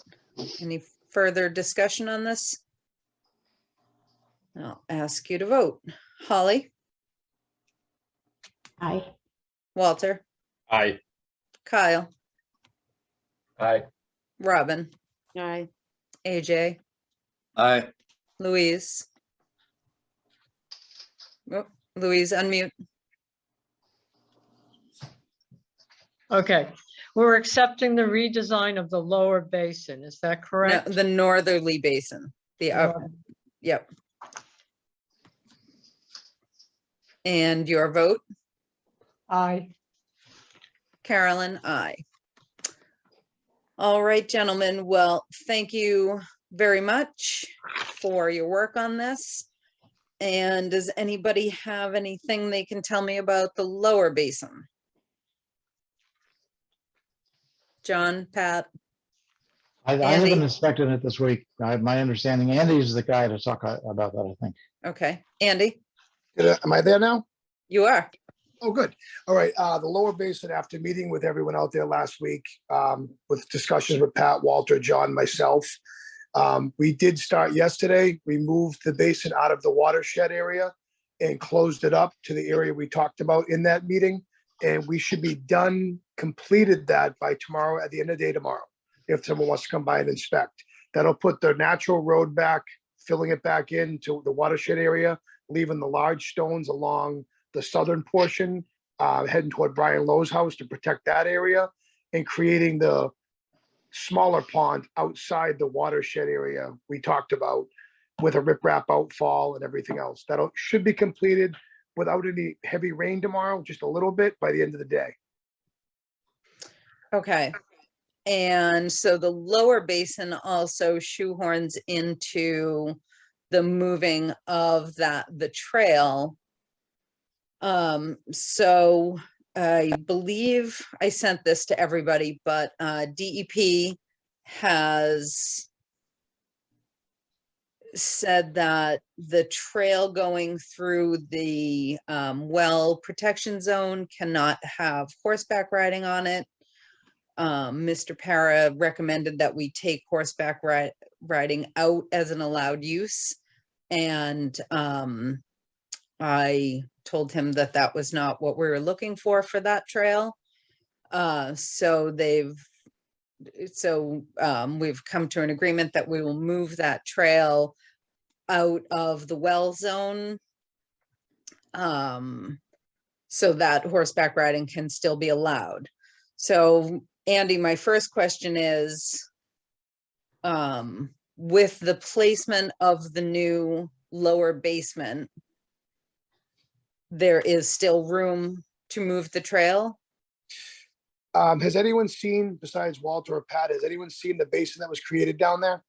any further discussion on this? I'll ask you to vote. Holly?
Aye.
Walter?
Aye.
Kyle?
Aye.
Robin?
Aye.
AJ?
Aye.
Louise? Oh, Louise, unmute.
Okay, we're accepting the redesign of the lower basin. Is that
No,
correct?
the northerly basin, the up, yep. And your vote?
Aye.
Carolyn, aye. All right, gentlemen. Well, thank you very much for your work on this. And does anybody have anything they can tell me about the lower basin? John, Pat?
I
Andy?
haven't inspected it this week. My understanding, Andy's the guy to talk about that, I think.
Okay, Andy,
Am I there now?
you are.
Oh, good. All right. The lower basin, after meeting with everyone out there last week, with discussions with Pat, Walter, John, myself, we did start yesterday. We moved the basin out of the watershed area and closed it up to the area we talked about in that meeting. And we should be done, completed that by tomorrow, at the end of the day tomorrow, if someone wants to come by and inspect. That'll put the natural road back, filling it back into the watershed area, leaving the large stones along the southern portion, heading toward Brian Lowe's house to protect that area, and creating the smaller pond outside the watershed area we talked about, with a riprap outfall and everything else. That should be completed without any heavy rain tomorrow, just a little bit by the end of the day.
Okay. And so the lower basin also shoehorns into the moving of the trail. So I believe I sent this to everybody, but DEP has said that the trail going through the well protection zone cannot have horseback riding on it. Mr. Para recommended that we take horseback riding out as an allowed use. And I told him that that was not what we were looking for that trail. So we've come to an agreement that we will move that trail out of the well zone. So that horseback riding can still be allowed. So Andy, my first question is, with the placement of the new lower basement, there is still room to move the trail?
Has anyone seen, besides Walter or Pat, has anyone seen the basin that was created down there?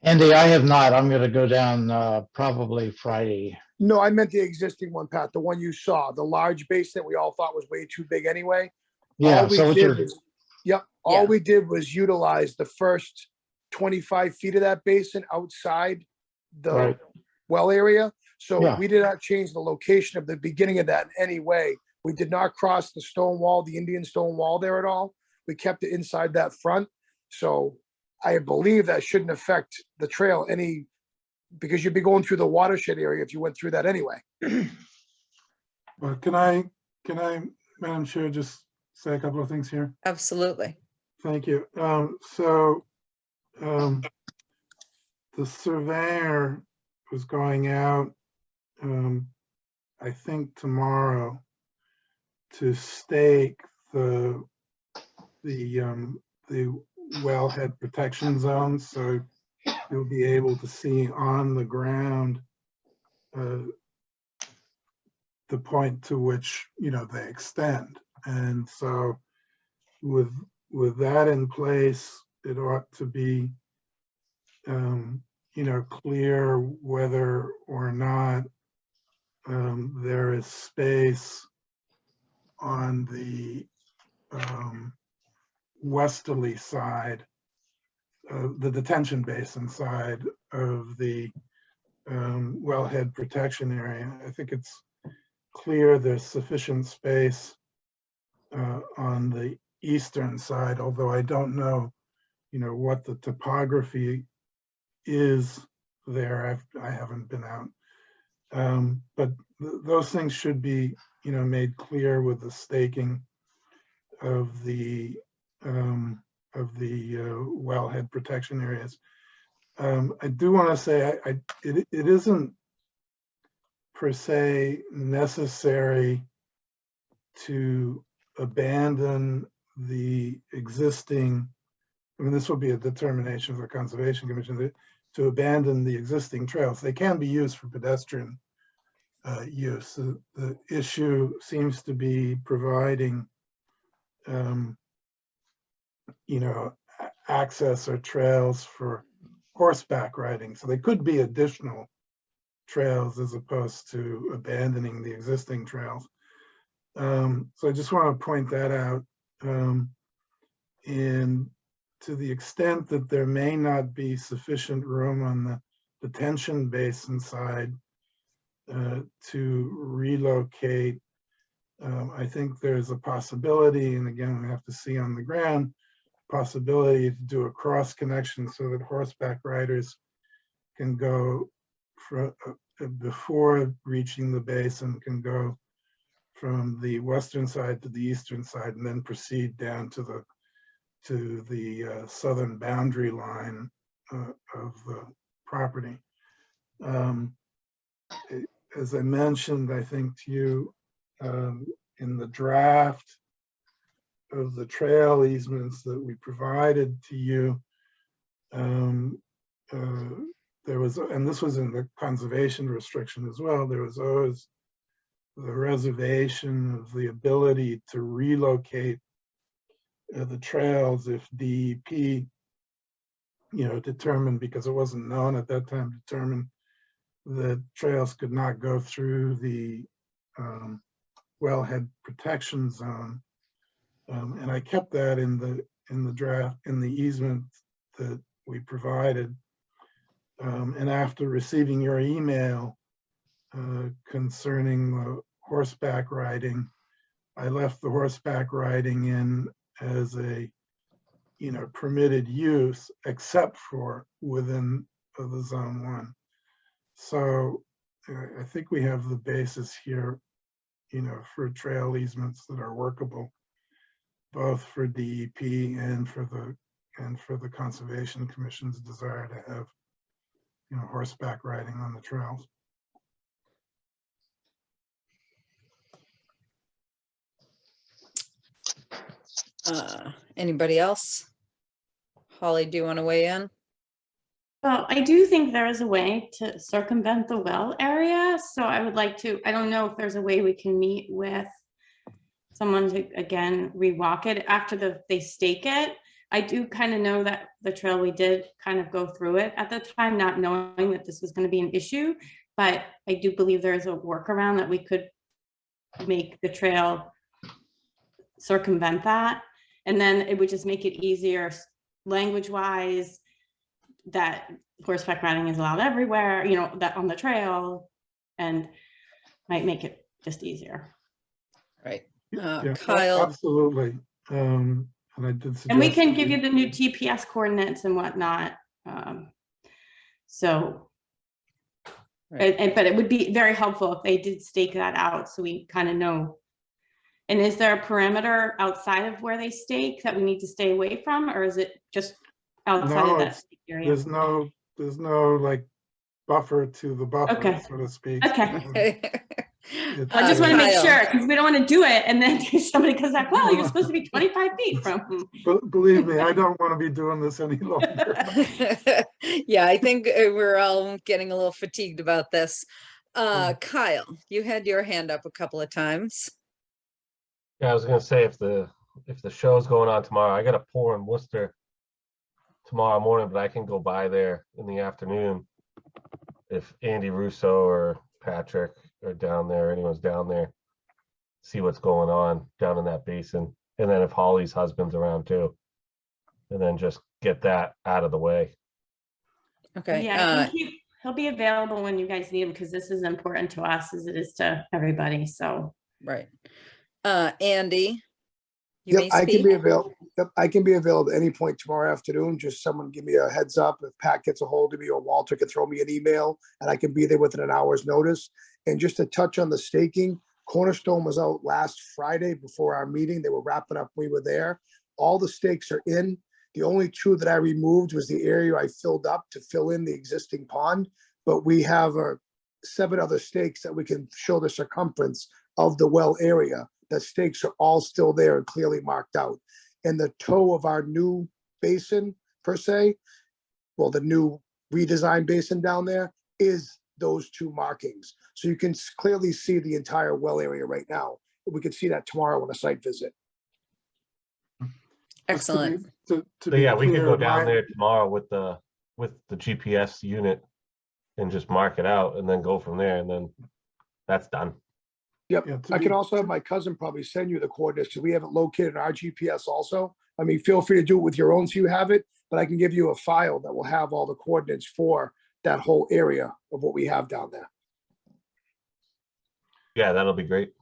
Andy, I have not. I'm gonna go down probably Friday.
No, I meant the existing one, Pat, the one you saw, the large basin that we all thought was way too big anyway.
Yeah,
All we
so what
did
you're,
was- Yep,
Yeah.
all we did was utilize the first 25 feet of that basin outside the
Right.
well area. So
Yeah.
we did not change the location of the beginning of that in any way. We did not cross the stone wall, the Indian stone wall there at all. We kept it inside that front. So I believe that shouldn't affect the trail any, because you'd be going through the watershed area if you went through that anyway.
Well, can I, Madam Chair, just say a couple of things here?
Absolutely.
Thank you. The surveyor was going out, I think tomorrow, to stake the wellhead protection zone, so you'll be able to see on the ground the point to which, they extend. And so with that in place, it ought to be, clear whether or not there is space on the westerly side, the detention basin side of the wellhead protection area. I think it's clear there's sufficient space on the eastern side, although I don't know, what the topography is there. I haven't been out. But those things should be, made clear with the staking of the wellhead protection areas. I do want to say it isn't per se necessary to abandon the existing. I mean, this will be a determination of the Conservation Commission to abandon the existing trails. They can be used for pedestrian use. The issue seems to be providing, access or trails for horseback riding. So they could be additional trails as opposed to abandoning the existing trails. So I just want to point that out. And to the extent that there may not be sufficient room on the detention basin side to relocate, I think there's a possibility, and again, we have to see on the ground, possibility to do a cross connection so that horseback riders can go before reaching the basin, can go from the western side to the eastern side and then proceed down to the southern boundary line of the property. As I mentioned, I think to you, in the draft of the trail easements that we provided to you, there was, and this was in the conservation restriction as well, there was always the reservation of the ability to relocate the trails if DEP, determined, because it wasn't known at that time, determined that trails could not go through the wellhead protection zone. And I kept that in the draft, in the easement that we provided. And after receiving your email concerning the horseback riding, I left the horseback riding in as a, permitted use, except for within the zone 1. So I think we have the basis here, you know, for trail easements that are workable, both for DEP and for the Conservation Commission's desire to have, you know, horseback riding on the trails.
Anybody else? Holly, do you want to weigh in?
Well, I do think there is a way to circumvent the well area, so I would like to, I don't know if there's a way we can meet with someone to, again, rewalk it after they stake it. I do kind of know that the trail, we did kind of go through it at the time, not knowing that this was going to be an issue, but I do believe there is a workaround that we could make the trail circumvent that. And then it would just make it easier language-wise, that horseback riding is allowed everywhere, you know, that on the trail, and might make it just easier.
Right.
Yeah,
Kyle.
absolutely. And I did suggest.
And we can give you the new GPS coordinates and whatnot. So,
Right.
but it would be very helpful if they did stake that out, so we kind of know. And is there a perimeter outside of where they stake that we need to stay away from, or is it just outside
No,
of that area?
there's no like buffer to the buffer,
Okay.
so to speak.
Okay.
It's,
I just want to make
Kyle.
sure, because we don't want to do it and then somebody comes back, well, you're supposed to be 25 feet from.
Believe me, I don't want to be doing this any longer.
Yeah, I think we're all getting a little fatigued about this. Kyle, you had your hand up a couple of times.
Yeah, I was gonna say if the show's going on tomorrow, I got a pour in Worcester tomorrow morning, but I can go by there in the afternoon if Andy Russo or Patrick are down there, anyone's down there, see what's going on down in that basin. And then if Holly's husband's around too, and then just get that out of the way.
Okay.
Yeah, I think he'll be available when you guys need him, because this is important to us as it is to everybody, so.
Right. Andy, you
Yep,
may
I can
speak.
be available. Yep, I can be available at any point tomorrow afternoon. Just someone give me a heads up. If Pat gets a hold of me or Walter can throw me an email, and I can be there within an hour's notice. And just to touch on the staking, Cornerstone was out last Friday before our meeting. They were wrapping up. We were there. All the stakes are in. The only two that I removed was the area I filled up to fill in the existing pond. But we have 7 other stakes that we can show the circumference of the well area. The stakes are all still there and clearly marked out. And the toe of our new basin, per se, well, the new redesigned basin down there is those 2 markings. So you can clearly see the entire well area right now. We could see that tomorrow on a site visit.
Excellent.
To
So
be
yeah, we could
clear,
go down
my-
there tomorrow with the GPS unit and just mark it out and then go from there, and then that's done.
Yep.
Yeah, to
I
be-
can also have my cousin probably send you the coordinates, because we have it located in our GPS also. I mean, feel free to do it with your own so you have it, but I can give you a file that will have all the coordinates for that whole area of what we have down there.
Yeah, that'll be great.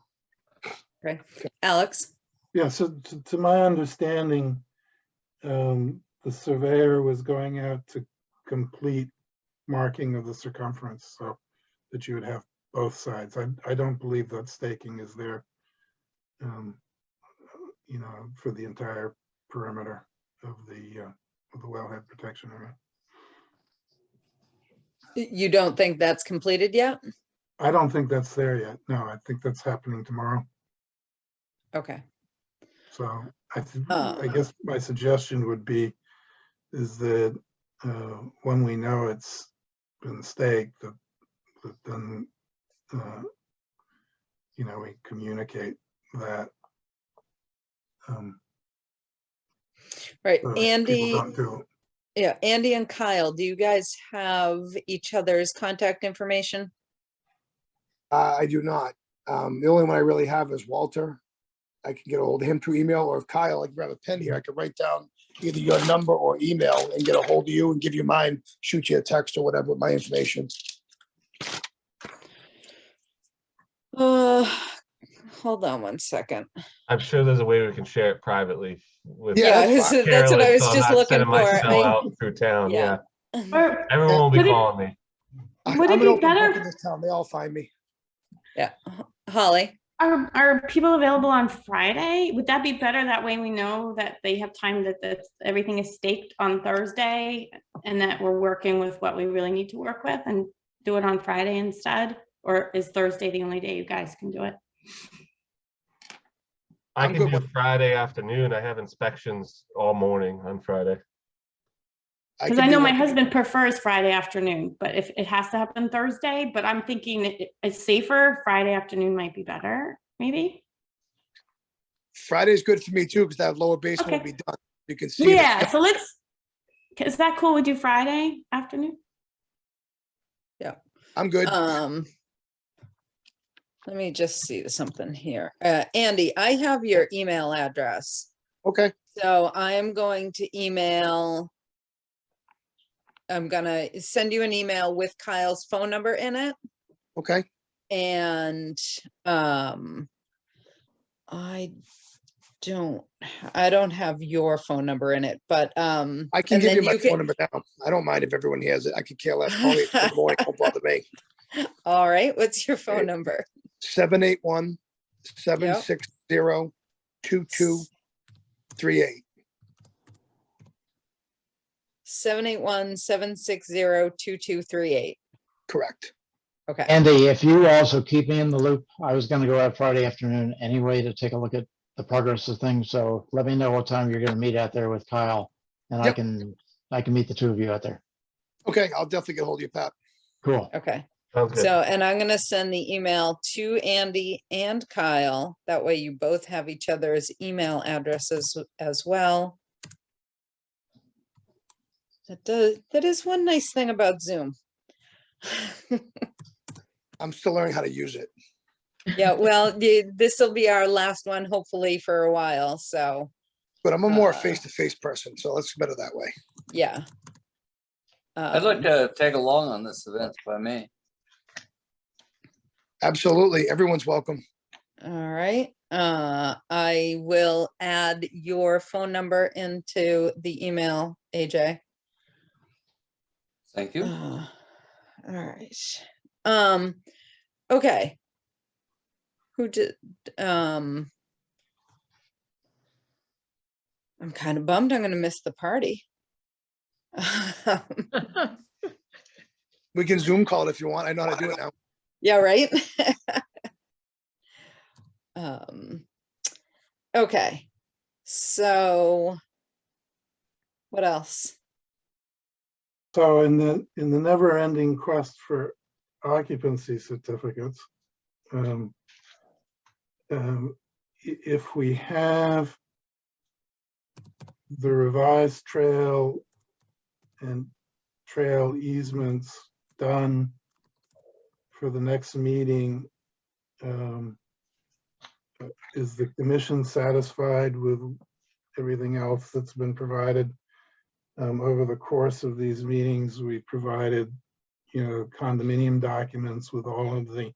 Okay. Alex?
Yeah, so to my understanding, the surveyor was going out to complete marking of the circumference, so that you would have both sides. I don't believe that staking is there, you know, for the entire perimeter of the wellhead protection area.
You don't think that's completed yet?
I don't think that's there yet. No, I think that's happening tomorrow.
Okay.
So I guess my suggestion would be is that when we know it's been staked, that then you know, we communicate that.
Right.
so that people
Andy,
don't do it.
yeah, Andy and Kyle, do you guys have each other's contact information?
I do not. The only one I really have is Walter. I can get a hold of him through email, or if Kyle, I can grab a pen here. I can write down either your number or email and get a hold of you and give you mine, shoot you a text or whatever with my information.
Hold on one second.
I'm sure there's a way we can share it privately with
Yeah,
Yeah,
that's fine.
that's what I
Carolyn,
was
so I'm
just
not
looking
sending my
for.
cell out through town.
Yeah.
Yeah, everyone will be calling me.
Would
I'm
it
an
be
open book
better?
in this town. They all find me.
Yeah, Holly,
Are people available on Friday? Would that be better? That way we know that they have time, that everything is staked on Thursday and that we're working with what we really need to work with and do it on Friday instead? Or is Thursday the only day you guys can do it?
I
I'm
can
good
do
with-
Friday afternoon. I have inspections all morning on Friday.
Because I know my husband prefers Friday afternoon, but if it has to happen Thursday, but I'm thinking it's safer, Friday afternoon might be better, maybe?
Friday's good for me too, because that lower basement will
Okay.
be done. You can see. the-
Yeah, so is that cool? We do Friday afternoon?
I'm good.
let me just see something here. Andy, I have your email address.
Okay,
So I am going to I'm gonna send you an email with Kyle's phone number in it.
okay.
And I don't have your phone number in it, but
I can give you my phone number now. I don't mind if everyone has it. I could care less. Call me at 2 in the morning. Don't bother me.
All right, what's your phone number?
781-760-2238.
781-760-2238.
Correct.
Okay.
Andy, if you also keep me in the loop, I was gonna go out Friday afternoon anyway to take a look at the progress of things, so let me know what time you're gonna meet out there with Kyle, and I
Yep.
can meet the two of you out there.
Okay, I'll definitely get hold of you, Pat.
Cool.
Okay.
Sounds good.
So, and I'm gonna send the email to Andy and Kyle. That way you both have each other's email addresses as well. That is one nice thing about Zoom.
I'm still learning how to use it.
Yeah, well, this will be our last one, hopefully for a while, so,
But I'm a more face-to-face person, so let's better that way.
yeah.
I'd like to tag along on this event if I may.
Absolutely. Everyone's welcome.
All right, I will add your phone number into the email, AJ.
Thank you.
All right. Okay. Who did, I'm kind of bummed I'm gonna miss the party.
We can Zoom call it if you want. I know how to do it now.
Yeah, right? Okay, so what else?
So in the never-ending quest for occupancy certificates, if we have the revised trail and trail easements done for the next meeting, is the commission satisfied with everything else that's been provided? Over the course of these meetings, we provided, condominium documents with all of the,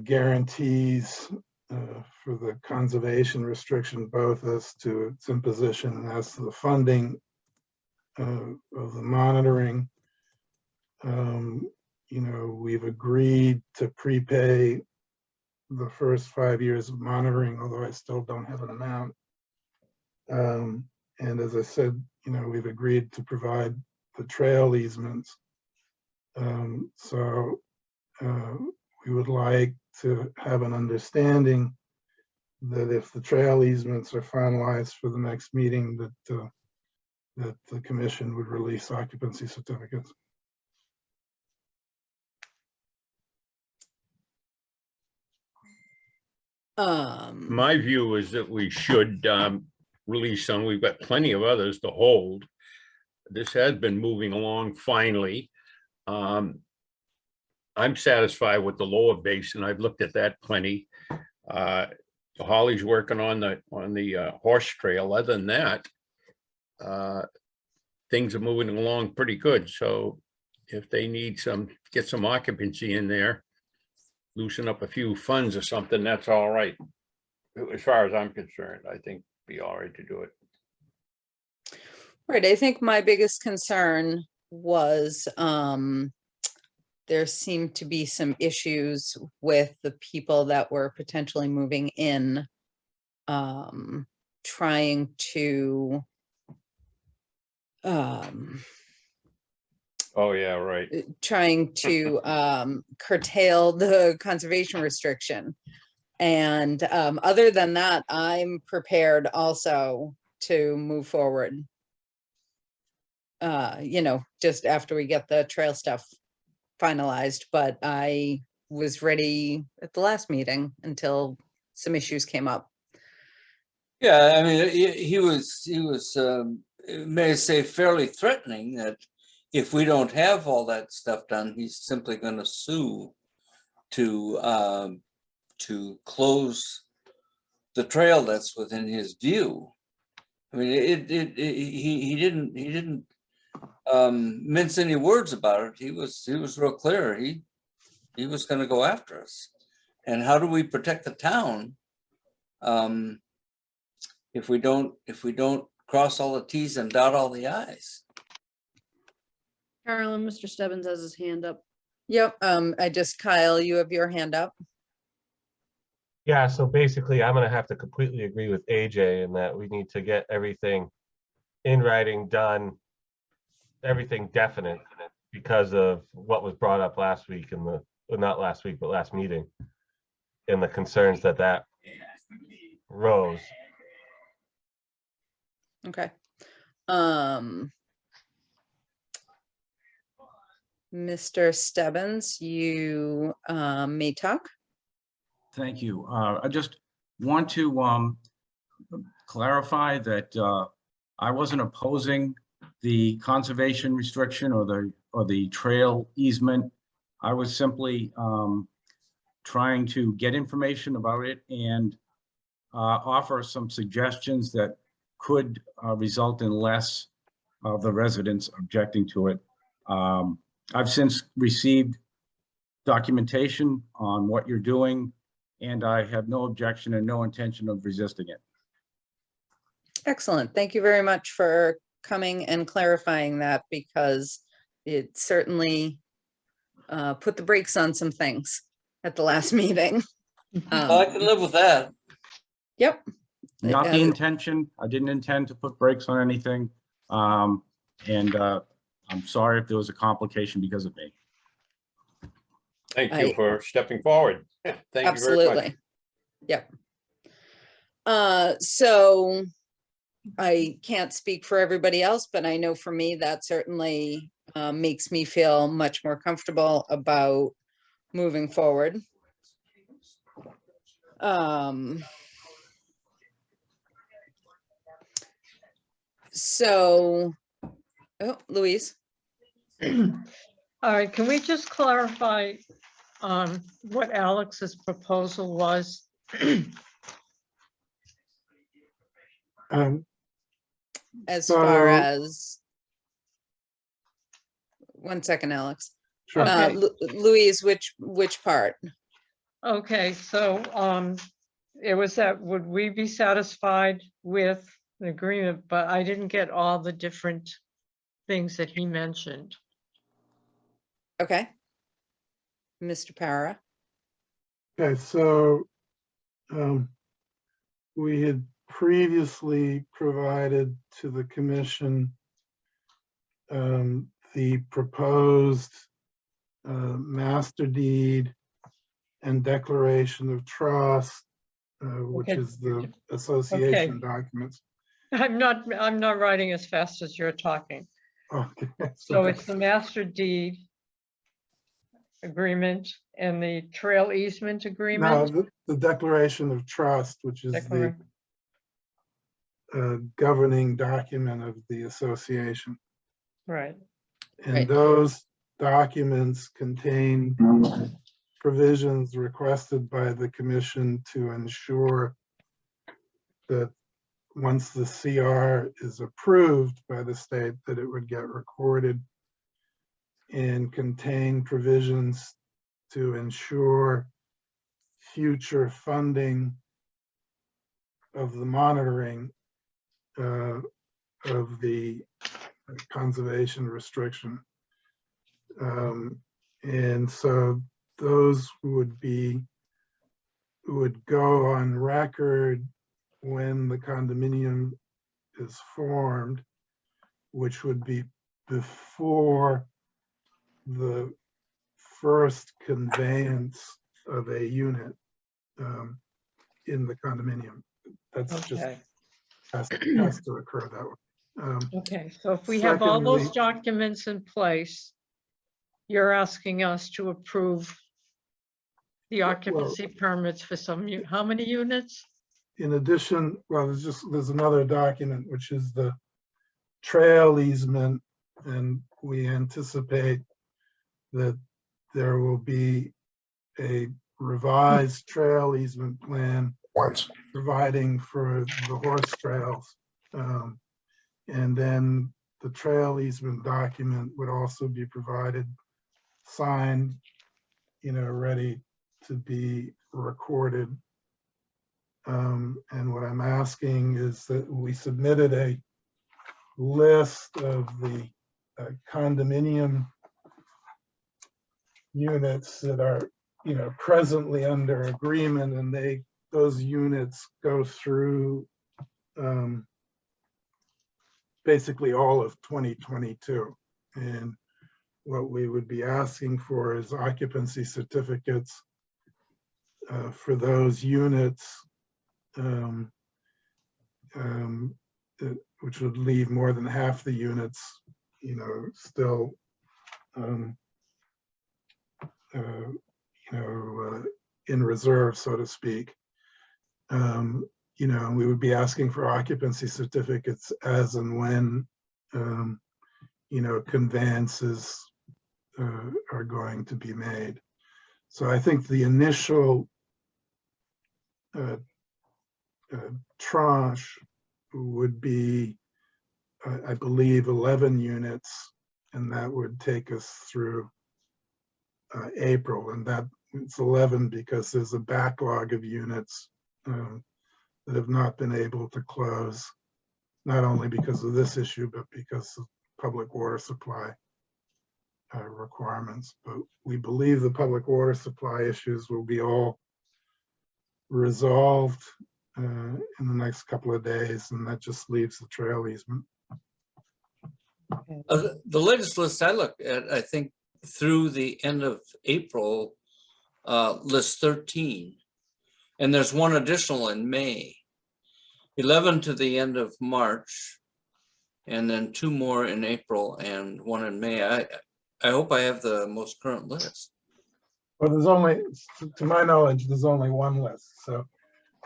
guarantees for the conservation restriction, both as to its imposition and as to the funding of the monitoring. We've agreed to prepay the first 5 years of monitoring, although I still don't have an amount. And as I said, we've agreed to provide the trail easements. So we would like to have an understanding that if the trail easements are finalized for the next meeting, that the commission would release occupancy certificates.
My view is that we should release some. We've got plenty of others to hold. This has been moving along finely. I'm satisfied with the lower basin. I've looked at that plenty. Holly's working on the horse trail. Other than that, things are moving along pretty good. So if they need get some occupancy in there, loosen up a few funds or something, that's all right. As far as I'm concerned, I think be all right to do it.
Right, I think my biggest concern was, there seemed to be some issues with the people that were potentially moving in, trying to,
Oh, yeah, right.
curtail the conservation restriction. And other than that, I'm prepared also to move forward. Just after we get the trail stuff finalized, but I was ready at the last meeting until some issues came up.
Yeah, I mean, he was, may I say, fairly threatening that if we don't have all that stuff done, he's simply going to sue to close the trail that's within his view. I mean, he didn't mince any words about it. He was real clear. He was going to go after us. And how do we protect the town if we don't cross all the T's and dot all the I's?
Carolyn, Mr. Stebbins has his hand up.
Yep, Kyle, you have your hand up.
Yeah, so basically, I'm gonna have to completely agree with AJ in that we need to get everything in writing done, everything definite, because of what was brought up last week in the, well, not last week, but last meeting, and the concerns that rose.
Okay. Mr. Stebbins, you may talk.
Thank you. I just want to clarify that I wasn't opposing the conservation restriction or the trail easement. I was simply trying to get information about it and offer some suggestions that could result in less of the residents objecting to it. I've since received documentation on what you're doing, and I have no objection and no intention of resisting it.
Excellent. Thank you very much for coming and clarifying that, because it certainly put the brakes on some things at the last meeting.
Well, I can live with that.
Yep.
Not the intention. I didn't intend to put brakes on anything. And I'm sorry if there was a complication because of me.
Thank you for stepping forward. Thank you very much.
Absolutely. Yep. So I can't speak for everybody else, but I know for me, that certainly makes me feel much more comfortable about moving forward. So, oh, Louise.
All right, can we just clarify what Alex's proposal was?
As far as, one second, Alex.
Sure.
Okay.
Louise, which part?
Okay, so it was that, would we be satisfied with the agreement, but I didn't get all the different things that he mentioned.
Okay. Mr. Para.
Okay, so we had previously provided to the commission the proposed master deed and declaration of trust, which
Okay.
is the association documents.
I'm not writing as fast as you're talking.
Okay.
So it's the master deed agreement and the trail easement agreement?
No, the declaration of trust, which is the governing document of the association.
Right.
And those documents contain provisions requested by the commission to ensure that once the CR is approved by the state, that it would get recorded, and contain provisions to ensure future funding of the monitoring of the conservation restriction. And so those would go on record when the condominium is formed, which would be before the first conveyance of a unit in the condominium. That's just
Okay,
has to occur that way.
okay. So if we have all those
Secondly-
documents in place, you're asking us to approve the
Well-
occupancy permits for how many units?
In addition, well, there's another document, which is the trail easement, and we anticipate that there will be a revised trail easement plan
Once.
providing for the horse trails. And then the trail easement document would also be provided, signed, ready to be recorded. And what I'm asking is that we submitted a list of the condominium units that are, presently under agreement, and those units go through basically all of 2022. And what we would be asking for is occupancy certificates for those units, which would leave more than half the units, still, in reserve, so to speak. We would be asking for occupancy certificates as and when, conveyances are going to be made. So I think the initial tranche would be, I believe, 11 units, and that would take us through April. And that it's 11 because there's a backlog of units that have not been able to close, not only because of this issue, but because of public water supply requirements. But we believe the public water supply issues will be all resolved in the next couple of days, and that just leaves the trail easement.
The latest list I looked at, I think through the end of April, lists 13. And there's one additional in May. 11 to the end of March, and then 2 more in April and 1 in May. I hope I have the most current list.
Well, there's only, to my knowledge, there's only one list, so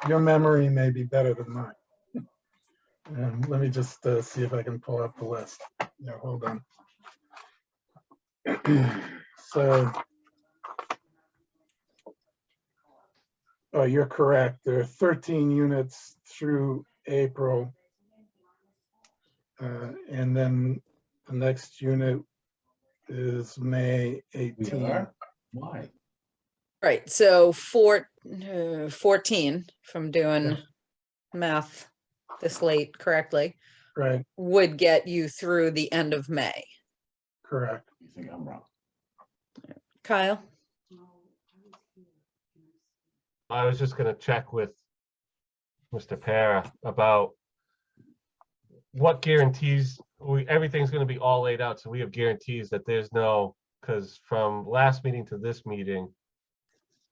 your memory may be better than mine. And let me just see if I can pull up the list. Yeah, hold on. So, oh, you're correct. There are 13 units through April. And then the next unit is May 18.
Why?
Right, so 14, if I'm doing math this late correctly,
Right,
would get you through the end of May.
correct.
You think I'm wrong?
Kyle?
I was just gonna check with Mr. Para about what guarantees, everything's gonna be all laid out, so we have guarantees that there's no, because from last meeting to this meeting,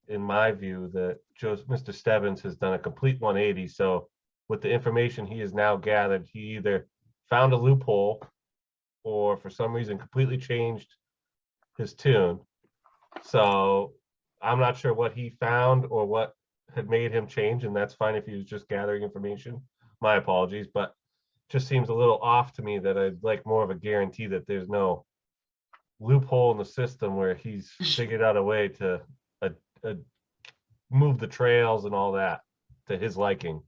in my view, that Mr. Stebbins has done a complete 180, so with the information he has now gathered, he either found a loophole or for some reason completely changed his tune. So I'm not sure what he found or what had made him change, and that's fine if he was just gathering information. My apologies, but just seems a little off to me that I'd like more of a guarantee that there's no loophole in the system where he's figured out a way to move the trails and all that to his liking.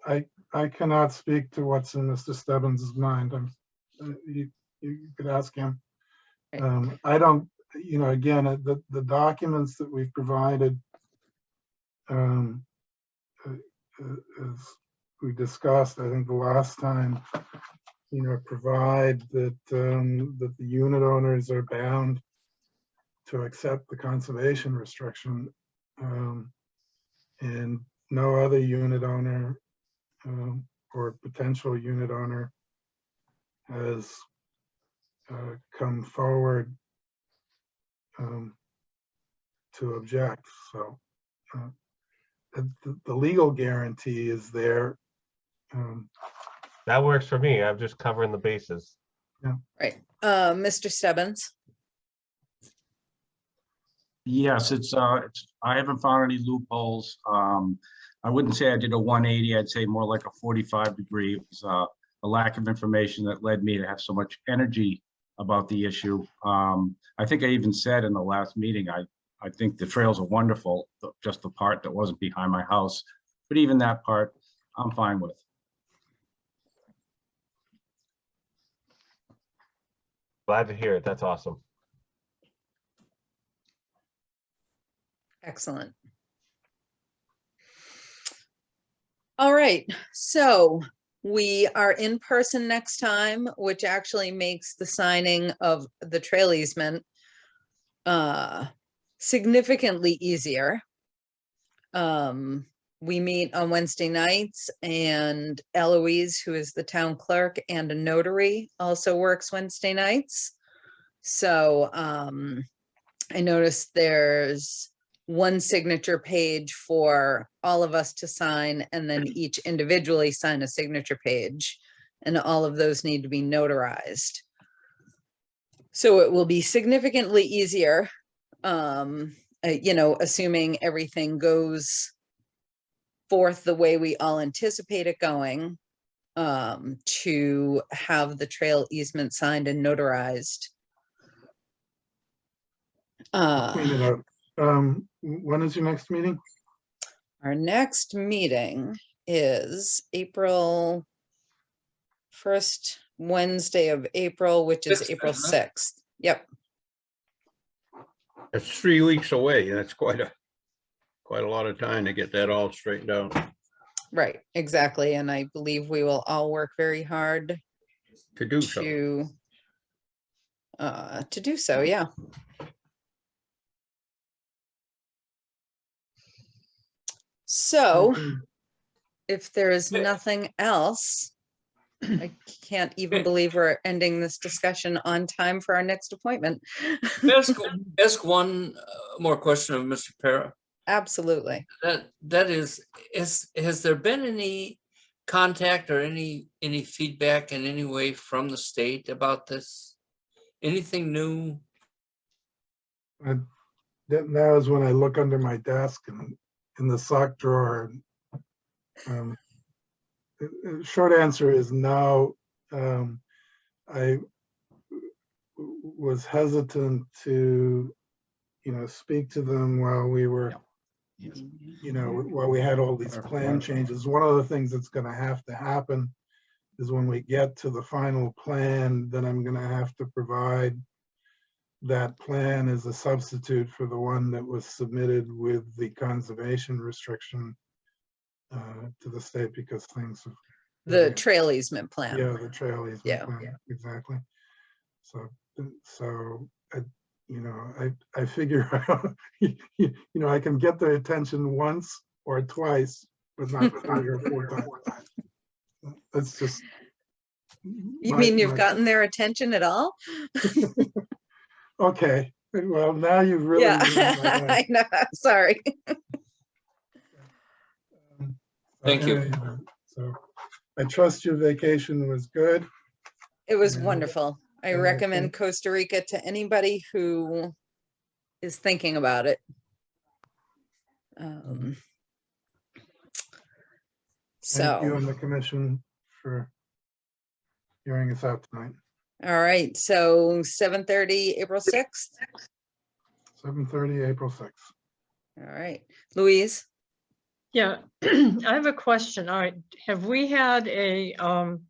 I cannot speak to what's in Mr. Stebbins' mind. You could ask him. I don't, again, the documents that we've provided, as we discussed, I think the last time, provide that, that the unit owners are bound to accept the conservation restriction, and no other unit owner or potential unit owner has come forward to object. So the legal guarantee is there.
That works for me. I'm just covering the bases.
Right. Mr. Stebbins?
Yes, I haven't found any loopholes. I wouldn't say I did a 180. I'd say more like a 45 degree. It was a lack of information that led me to have so much energy about the issue. I think I even said in the last meeting, I think the trails are wonderful, just the part that wasn't behind my house. But even that part, I'm fine with.
Glad to hear it. That's awesome.
Excellent. All right, so we are in person next time, which actually makes the signing of the trail easement significantly easier. We meet on Wednesday nights, and Eloise, who is the town clerk and a notary, also works Wednesday nights. So I noticed there's one signature page for all of us to sign, and then each individually sign a signature page, and all of those need to be notarized. So it will be significantly easier, assuming everything goes forth the way we all anticipate it going, to have the trail easement signed and notarized.
When is your next meeting?
Our next meeting is April 1st Wednesday of April, which is April 6th. Yep.
It's 3 weeks away. That's quite a lot of time to get that all straightened out.
Right, exactly. And I believe we will all work very hard
To do so.
To do so, yeah. So if there is nothing else, I can't even believe we're ending this discussion on time for our next appointment.
Ask one more question of Mr. Para.
Absolutely.
That is, has there been any contact or any feedback in any way from the state about this? Anything new?
Now is when I look under my desk and in the sock drawer. Short answer is no. I was hesitant to, speak to them while we were, while we had all these plan changes. One of the things that's going to have to happen is when we get to the final plan, then I'm going to have to provide that plan as a substitute for the one that was submitted with the conservation restriction to the state, because things have.
The trail easement plan.
Yeah, the trail easement
Yeah.
plan, exactly. So I figure out, I can get their attention once or twice, but not 3 or 4 times. That's just.
You mean you've gotten their attention at all?
Okay, well, now you've really.
Yeah, I know, sorry.
Thank you.
So I trust your vacation was good.
It was
Yeah.
wonderful. I
Yeah,
recommend Costa Rica to anybody who is thinking about it.
Thank you and
So,
the commission for hearing us out tonight.
all right, so 7:30, April 6th.
7:30, April 6th.
All right, Louise?
Yeah, I have a question. All right, have we had an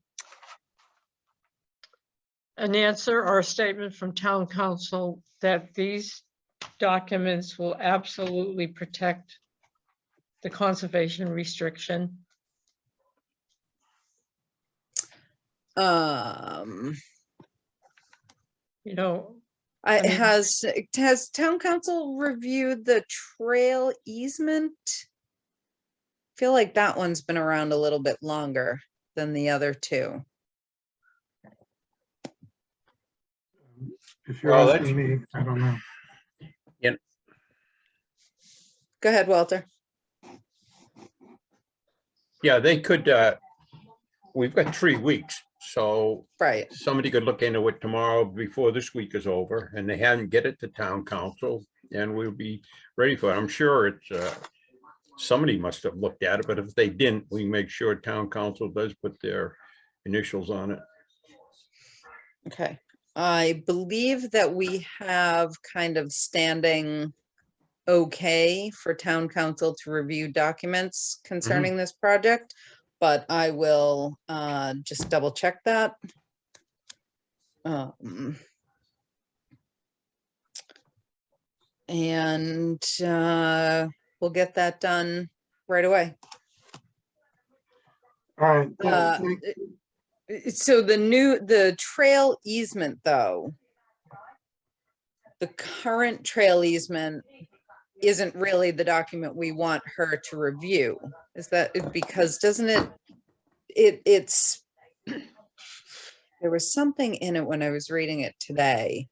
answer or a statement from town council that these documents will absolutely protect the conservation restriction? You know,
I,
I mean-
has town council reviewed the trail easement? Feel like that one's been around a little bit longer than the other two.
If you're
Well,
asking me, I don't know.
Go ahead, Walter.
Yeah, they could, we've got 3 weeks, so
Right.
somebody could look into it tomorrow before this week is over, and they hadn't get it to town council, and we'll be ready for it. I'm sure it's, somebody must have looked at it, but if they didn't, we make sure town council does put their initials on it.
Okay. I believe that we have kind of standing okay for town council to review documents concerning this project, but I will just double check that. And we'll get that done right away.
All right.
So the trail easement, though, the current trail easement isn't really the document we want her to review. Is that because doesn't it's there was something in it when I was reading it today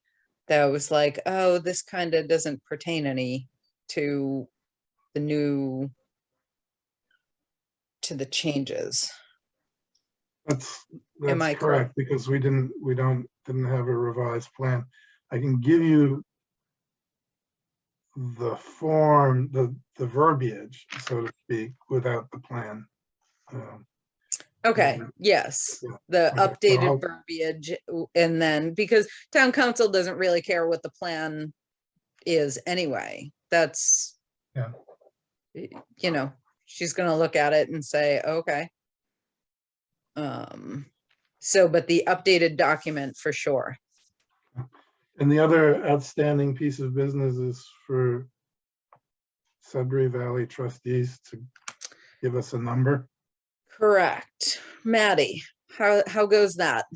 that was like, oh, this kind of doesn't pertain any to the changes.
That's
Am I
correct, because we didn't have a revised plan. I can give you the form, the verbiage, so to speak, without the plan.
Okay, yes,
Yeah,
the
okay, so
updated
I'll-
verbiage, and then, because town council doesn't really care what the plan is anyway, that's,
Yeah.
you know, she's gonna look at it and say, okay. So, but the updated document for sure.
And the other outstanding piece of business is for Sudbury Valley trustees to give us a number.
Correct. Maddie, how goes that?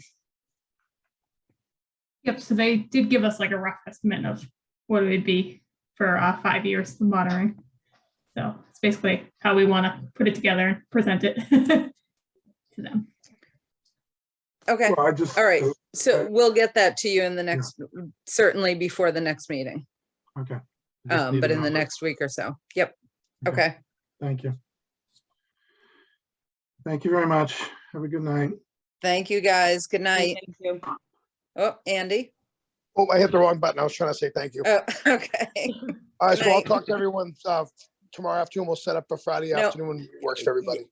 Yep, so they did give us like a rough estimate of what it would be for 5 years of monitoring. So it's basically how we want to put it together and present it to them.
Okay,
Well, I just,
all right, so we'll get that to you in the next, certainly before the next meeting,
okay. Just need
but
a
in the
number.
next week or so. Yep,
Okay.
okay.
Thank you. Thank you very much. Have a good night.
Thank you, guys. Good night.
Thank you.
Oh, Andy.
Oh, I hit the wrong button. I was trying to say thank you.
Oh, okay.
All right,
Good
so I'll
night.
talk to everyone tomorrow afternoon. We'll set up for Friday
No.
afternoon. Works for everybody.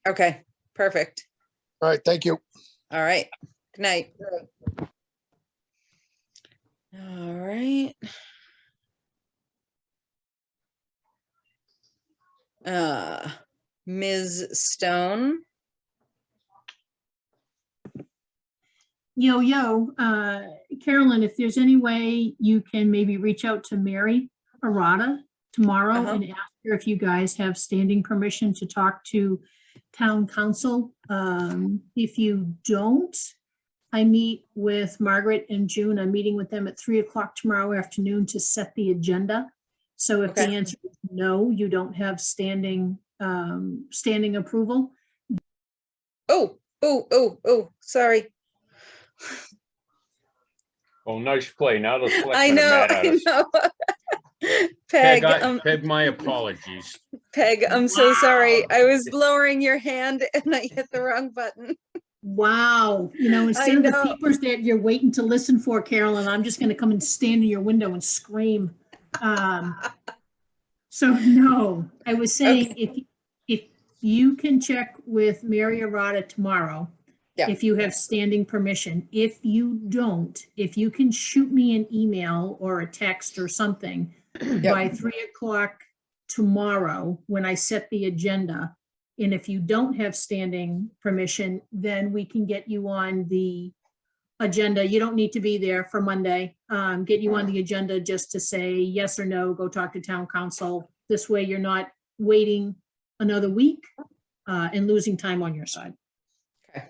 Okay, perfect.
All right, thank you.
All right. Good night. All right. Ms. Stone.
Yo, Carolyn, if there's any way you can maybe reach out to Mary Arata tomorrow
Uh-huh.
and ask her if you guys have standing permission to talk to town council. If you don't, I meet with Margaret and June. I'm meeting with them at 3 o'clock tomorrow afternoon to set the agenda. So if the
Okay.
answer is no, you don't have standing approval.
Oh, sorry.
Oh, nice play. Now the
I
selectmen are
know,
mad at
I
us.
know.
Peg,
Peg,
Peg, my apologies.
Peg, I'm so sorry. I was lowering your hand and I hit the wrong button.
Wow. Instead of the
know.
peepers that you're waiting to listen for, Carolyn, I'm just going to come and stand in your window and scream. So no, I was saying if you can check with Mary Arata tomorrow,
Yeah.
if you have standing permission. If you don't, if you can shoot me an email or a text or something by 3 o'clock tomorrow when I set the agenda. And if you don't have standing permission, then we can get you on the agenda. You don't need to be there for Monday. Get you on the agenda just to say yes or no, go talk to town council. This way you're not waiting another week and losing time on your side.
Okay.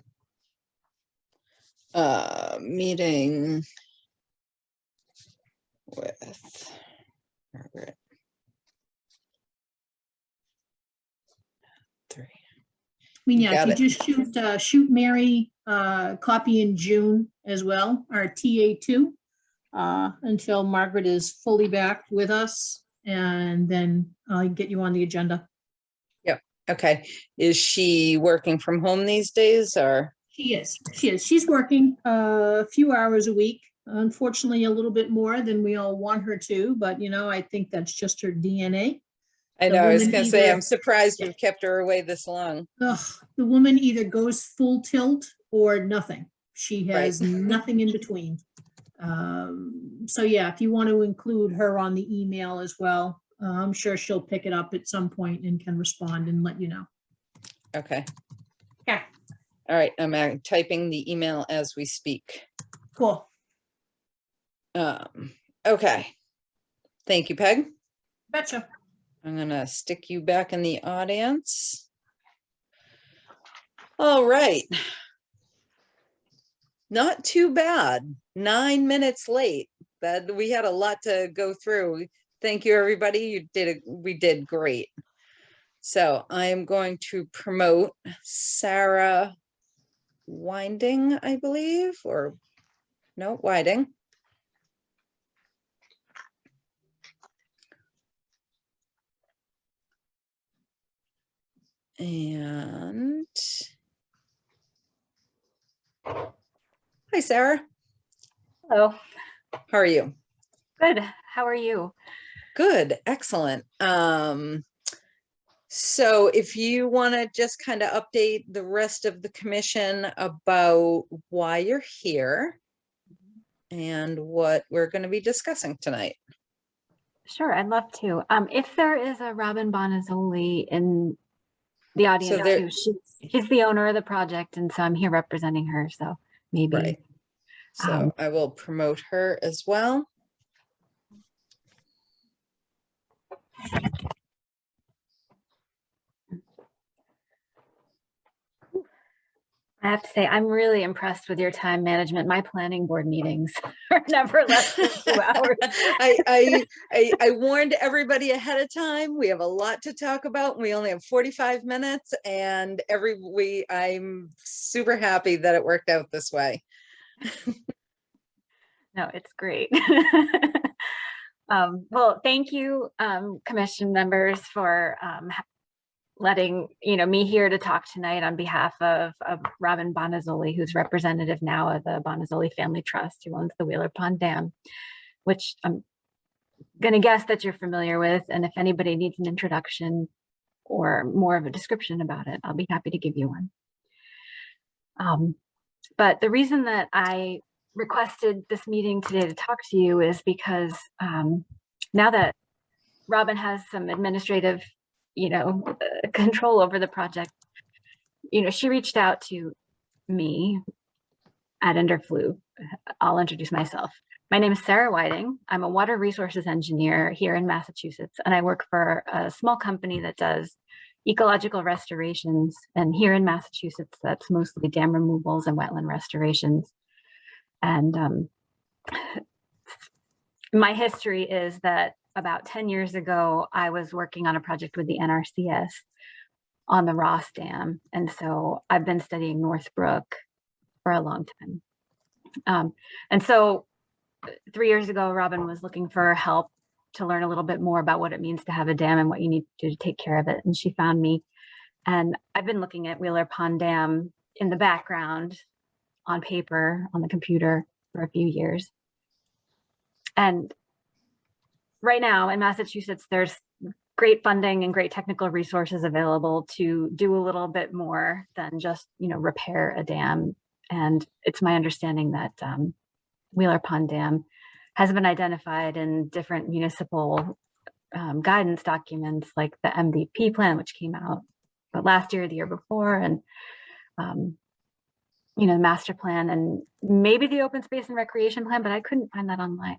meeting with Margaret. 3.
I mean,
You
yeah, if
got
you
it.
just shoot Mary copy in June as well, our TA2, until Margaret is fully back with us, and then I'll get you on the agenda.
Yep. Okay. Is she working from home these days or?
She is. She's working a few hours a week. Unfortunately, a little bit more than we all want her to, but you know, I think that's just her DNA.
I
The
know, I was
woman
gonna say,
either-
I'm surprised we've kept her away this long.
Ugh, the woman either goes full tilt or nothing. She
Right.
has nothing in between. So yeah, if you want to include her on the email as well, I'm sure she'll pick it up at some point and can respond and let you know.
Okay.
Yeah,
All right. I'm typing the email as we speak.
cool.
Okay. Thank you, Peg.
Betcha.
I'm gonna stick you back in the audience. All right. Not too bad. 9 minutes late, but we had a lot to go through. Thank you, everybody. We did great. So I am going to promote Sarah Winding, I believe, or no, Whiting. And hi, Sarah.
Hello.
How are you?
Good. How are you?
Good, excellent. So if you want to just kind of update the rest of the commission about why you're here and what we're going to be discussing tonight.
Sure, I'd love to. If there is a Robin Bonazzoli in the audience too, she's the owner of the project, and so I'm here representing her. So maybe.
Right. So I will promote her as well.
I have to say, I'm really impressed with your time management. My planning board meetings are never less than 2 hours.
I warned everybody ahead of time. We have a lot to talk about. We only have 45 minutes, and I'm super happy that it worked out this way.
No, it's great. Well, thank you, commission members, for letting me here to talk tonight on behalf of Robin Bonazzoli, who's representative now of the Bonazzoli Family Trust, who owns the Wheeler Pond Dam, which I'm going to guess that you're familiar with. And if anybody needs an introduction or more of a description about it, I'll be happy to give you one. But the reason that I requested this meeting today to talk to you is because now that Robin has some administrative control over the project, she reached out to me at Enderflu. I'll introduce myself. My name is Sarah Whiting. I'm a water resources engineer here in Massachusetts, and I work for a small company that does ecological restorations. And here in Massachusetts, that's mostly dam removals and wetland restorations. And my history is that about 10 years ago, I was working on a project with the NRCS on the Ross Dam. And so I've been studying Northbrook for a long time. And so 3 years ago, Robin was looking for help to learn a little bit more about what it means to have a dam and what you need to do to take care of it. And she found me. And I've been looking at Wheeler Pond Dam in the background on paper, on the computer for a few years. And right now in Massachusetts, there's great funding and great technical resources available to do a little bit more than just, repair a dam. And it's my understanding that Wheeler Pond Dam has been identified in different municipal guidance documents, like the MVP plan, which came out last year, the year before, and the master plan, and maybe the open space and recreation plan, but I couldn't find that online.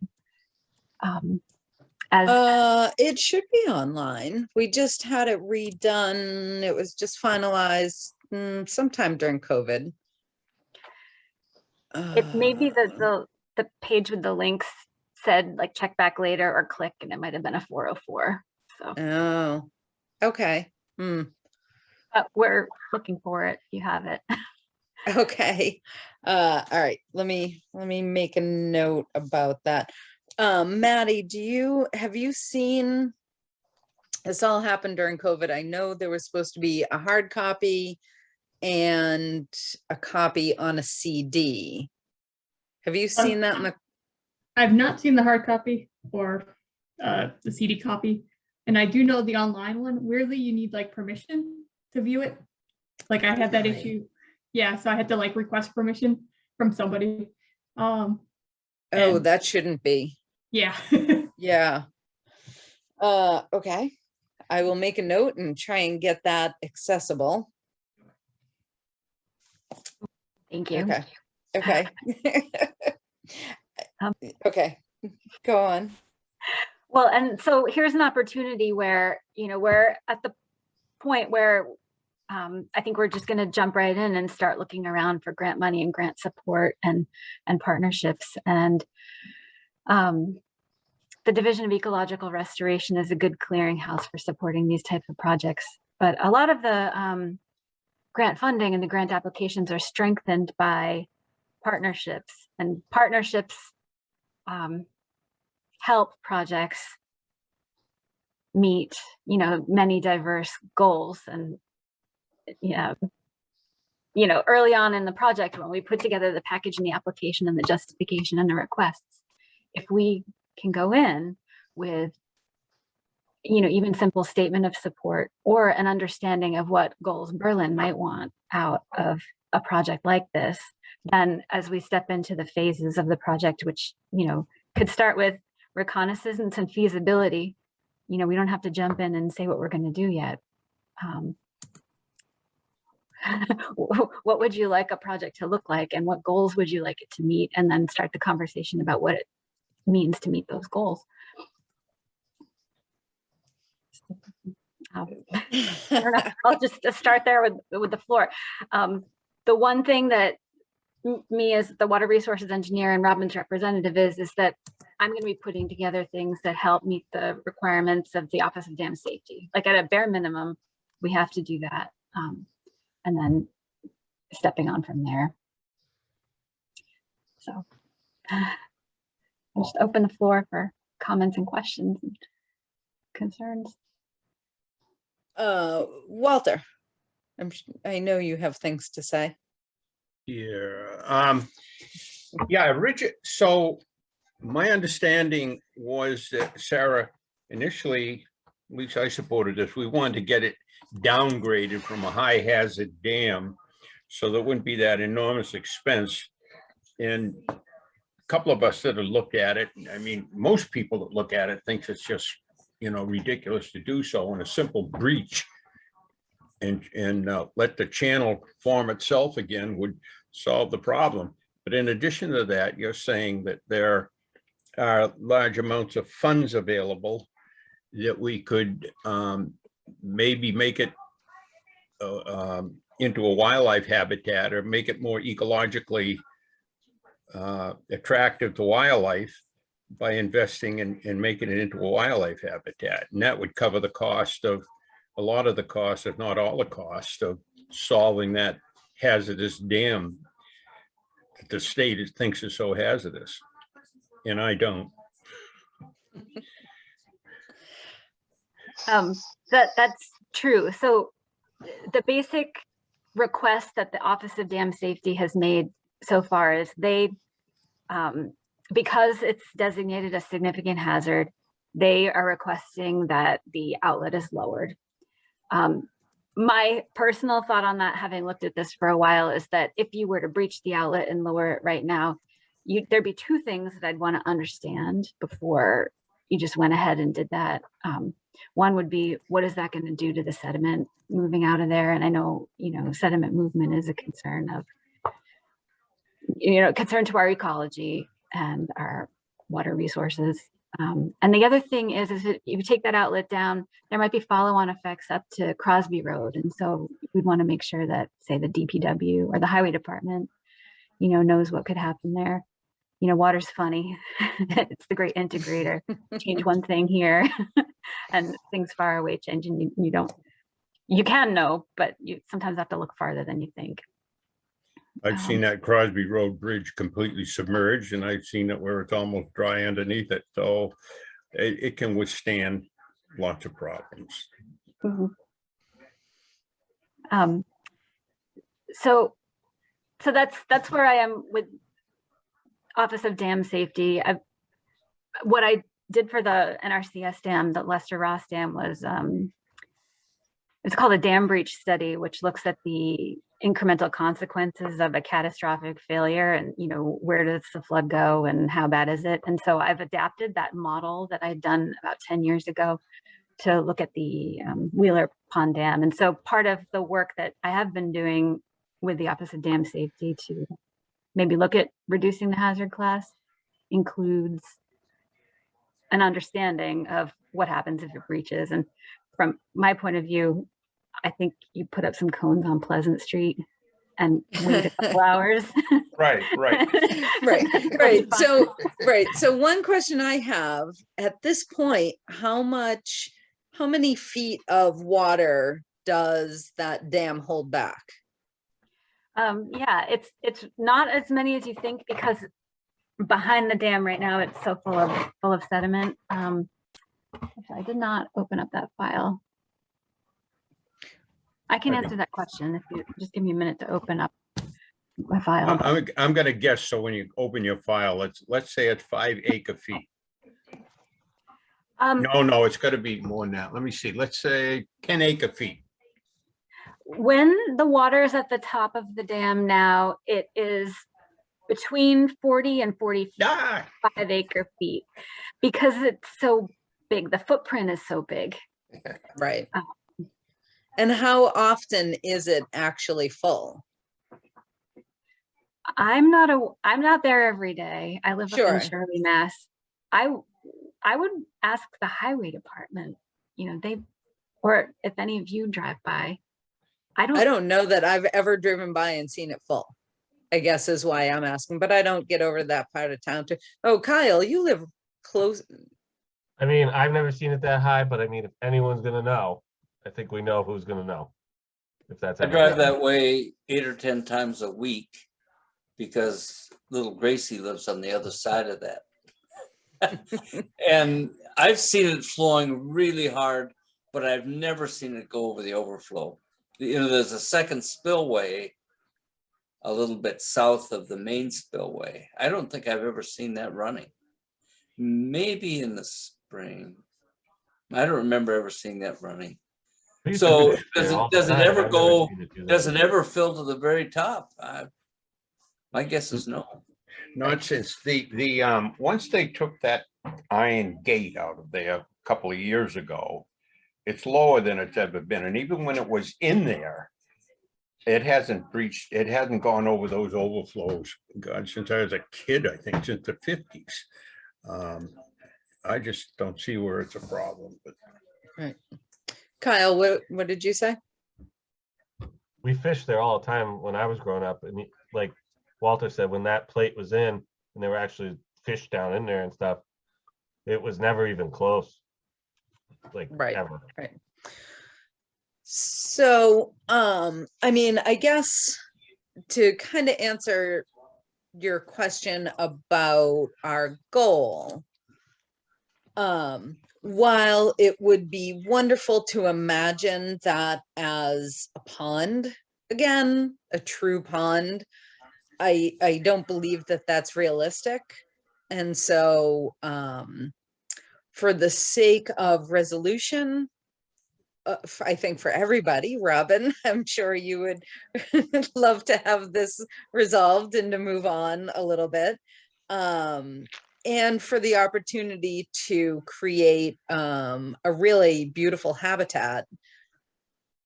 It should be online. We just had it redone. It was just finalized sometime during COVID.
It may be that
Uh,
the page with the links said like check back later or click, and it might have been a 404. So
Oh, okay. Hmm.
we're looking for it. You have it.
Okay. All right. Let me make a note about that. Maddie, have you seen, this all happened during COVID. I know there was supposed to be a hard copy and a copy on a CD. Have you seen that in the,
I've not seen the hard copy or the CD copy, and I do know the online one. Weirdly, you need like permission to view it. Like I had that
Right.
issue. Yeah, so I had to like request permission from somebody.
oh,
And
that shouldn't be.
yeah.
Yeah. Okay. I will make a note and try and get that accessible.
Thank you.
Okay. Okay.
Um,
Okay. Go on.
Well, and so here's an opportunity where, we're at the point where I think we're just going to jump right in and start looking around for grant money and grant support and partnerships. And the Division of Ecological Restoration is a good clearinghouse for supporting these types of projects. But a lot of the grant funding and the grant applications are strengthened by partnerships, and partnerships help projects meet, many diverse goals. And early on in the project, when we put together the package and the application and the justification and the requests, if we can go in with, even simple statement of support or an understanding of what goals Berlin might want out of a project like this, then as we step into the phases of the project, which, could start with reconnaissance and feasibility, we don't have to jump in and say what we're going to do yet. What would you like a project to look like, and what goals would you like it to meet, and then start the conversation about what it means to meet those goals. I don't know. I'll just start there with the floor. The one thing that me as the water resources engineer and Robin's representative is that I'm going to be putting together things that help meet the requirements of the Office of Dam Safety. Like at a bare minimum, we have to do that. And then stepping on from there. So I'll just open the floor for comments and questions and concerns.
Walter, I know you have things to say.
Yeah. Yeah, Richard. So my understanding was that Sarah initially, at least I supported this, we wanted to get it downgraded from a high hazard dam so there wouldn't be that enormous expense. And a couple of us that have looked at it, I mean, most people that look at it thinks it's just, ridiculous to do so in a simple breach and let the channel form itself again would solve the problem. But in addition to that, you're saying that there are large amounts of funds available that we could maybe make it into a wildlife habitat or make it more ecologically attractive to wildlife by investing in making it into a wildlife habitat. And that would cover the cost of a lot of the cost, if not all the cost, of solving that hazardous dam that the state thinks is so hazardous. And I don't.
That's true. So the basic request that the Office of Dam Safety has made so far is they, because it's designated a significant hazard, they are requesting that the outlet is lowered. My personal thought on that, having looked at this for a while, is that if you were to breach the outlet and lower it right now, there'd be two things that I'd want to understand before you just went ahead and did that. One would be, what is that going to do to the sediment moving out of there? And I know, sediment movement is a concern of, concern to our ecology and our water resources. And the other thing is if you take that outlet down, there might be follow-on effects up to Crosby Road. And so we'd want to make sure that, say, the DPW or the highway department knows what could happen there. Water's funny. It's the great integrator. Change one thing here and things far away change, and you can know, but you sometimes have to look farther than you think.
I've seen that Crosby Road Bridge completely submerged, and I've seen it where it's almost dry underneath it. So it can withstand lots of problems.
Mm-hmm. So that's where I am with Office of Dam Safety. What I did for the NRCS dam, the Lester Ross Dam, was it's called a dam breach study, which looks at the incremental consequences of a catastrophic failure and, where does the flood go and how bad is it? And so I've adapted that model that I had done about 10 years ago to look at the Wheeler Pond Dam. And so part of the work that I have been doing with the Office of Dam Safety to maybe look at reducing the hazard class includes an understanding of what happens if it breaches. And from my point of view, I think you put up some cones on Pleasant Street and wait a couple hours.
Right.
Right. So one question I have at this point, how many feet of water does that dam hold back?
Yeah, it's not as many as you think, because behind the dam right now it's so full of sediment. I did not open up that file. I can answer that question if you just give me a minute to open up my file.
I'm going to guess. So when you open your file, let's say it's 5 acre feet. No, it's got to be more than that. Let me see. Let's say 10 acre feet.
When the water is at the top of the dam now, it is between 40 and 45 acre feet, because it's so big. The footprint is so big.
Right. And how often is it actually full?
I'm not there every day. I live up in Shirley, Mass. I would ask the highway department, or if any of you drive by. I
don't know that I've ever driven by and seen it full, I guess is why I'm asking, but I don't get over that part of town too. Oh, Kyle, you live close.
I mean, I've never seen it that high, but I mean, if anyone's gonna know, I think we know who's gonna know. If that's
I drive that way 8 or 10 times a week because little Gracie lives on the other side of that. And I've seen it flowing really hard, but I've never seen it go over the overflow. There's a second spillway a little bit south of the main spillway. I don't think I've ever seen that running. Maybe in the spring. I don't remember ever seeing that running. So does it ever go? Does it ever fill to the very top? My guess is no.
Not since the once they took that iron gate out of there a couple of years ago, it's lower than it's ever been. And even when it was in there, it hasn't breached, it hasn't gone over those overflows, God, since I was a kid, I think since the 50s. I just don't see where it's a problem. But
right. Kyle, what did you say?
We fished there all the time when I was growing up. And like Walter said, when that plate was in and there were actually fish down in there and stuff, it was never even close. Like ever.
Right. So, I mean, I guess to kind of answer your question about our goal, while it would be wonderful to imagine that as a pond, again, a true pond, I don't believe that that's realistic. And so, for the sake of resolution, I think for everybody, Robin, I'm sure you would love to have this resolved and to move on a little bit. And for the opportunity to create a really beautiful habitat.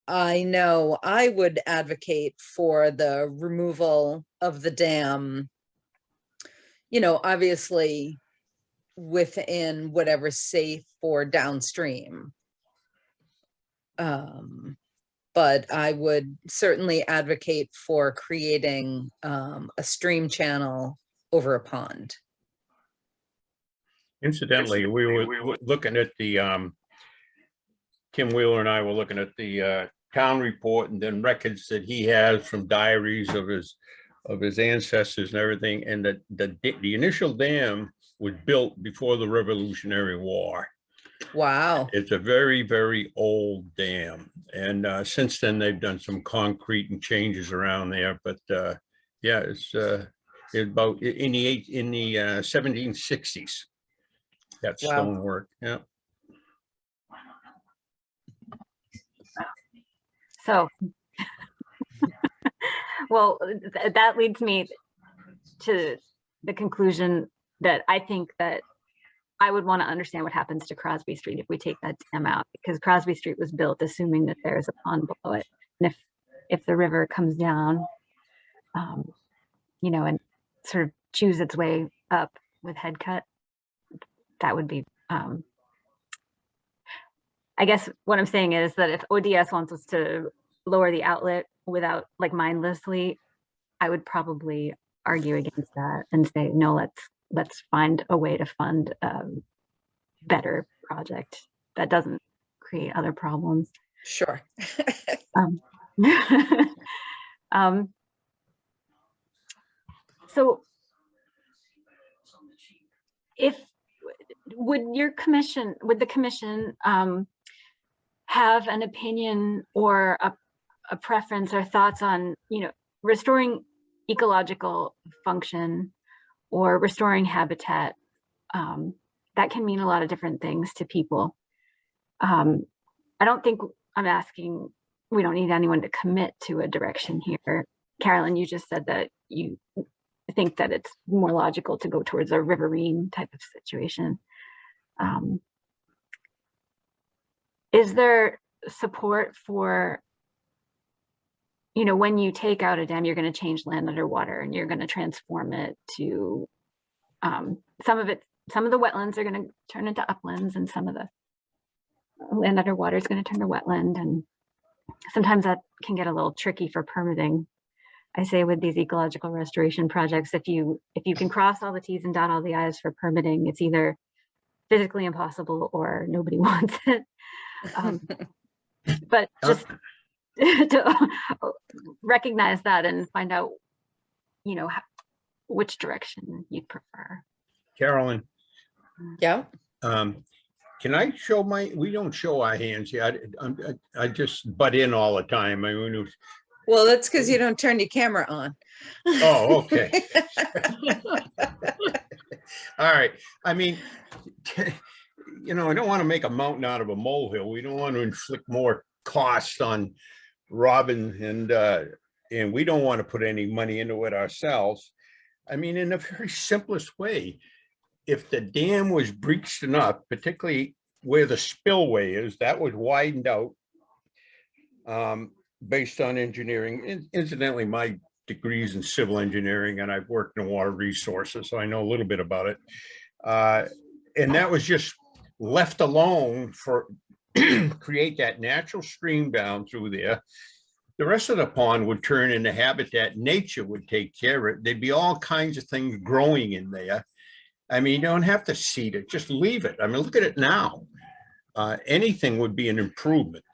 I know I would advocate for the removal of the dam, obviously within whatever's safe for downstream. but I would certainly advocate for creating a stream channel over a pond.
Incidentally, we were looking at the, Kim Wheeler and I were looking at the town report and then records that he has from diaries of his ancestors and everything. And that the initial dam was built before the Revolutionary War.
Wow.
It's a very, very old dam. And since then, they've done some concrete and changes around there. But yeah, it's about in the 1760s. That
Wow.
stonework, yeah.
So, well, that leads me to the conclusion that I think that I would want to understand what happens to Crosby Street if we take that dam out, because Crosby Street was built assuming that there's a pond below it. And if the river comes down, you know, and sort of chews its way up with head cut, that would be, I guess what I'm saying is that if ODS wants us to lower the outlet without, like, mindlessly, I would probably argue against that and say, no, let's find a way to fund a better project that doesn't create other problems.
Sure.
So would the commission have an opinion or a preference or thoughts on, you know, restoring ecological function or restoring habitat? That can mean a lot of different things to people. I don't think I'm asking, we don't need anyone to commit to a direction here. Carolyn, you just said that you think that it's more logical to go towards a riverine type of situation. Is there support for, you know, when you take out a dam, you're going to change land underwater and you're going to transform it to some of the wetlands are going to turn into uplands, and some of the land underwater is going to turn to wetland. And sometimes that can get a little tricky for permitting. I say with these ecological restoration projects, if you can cross all the T's and dot all the I's for permitting, it's either physically impossible or nobody wants it. But just to recognize that and find out, you know, which direction you'd prefer.
Carolyn.
Yeah.
Can I show we don't show our hands here. I just butt in all the time. I mean,
Well, that's because you don't turn your camera on.
Oh, okay. All right. I mean, you know, I don't want to make a mountain out of a molehill. We don't want to inflict more costs on Robin, and we don't want to put any money into it ourselves. I mean, in a very simplest way, if the dam was breached enough, particularly where the spillway is, that was widened out based on engineering. Incidentally, my degrees in civil engineering, and I've worked in water resources, so I know a little bit about it. And that was just left alone for create that natural stream down through there. The rest of the pond would turn into habitat. Nature would take care of it. There'd be all kinds of things growing in there. I mean, you don't have to seed it, just leave it. I mean, look at it now. Anything would be an improvement.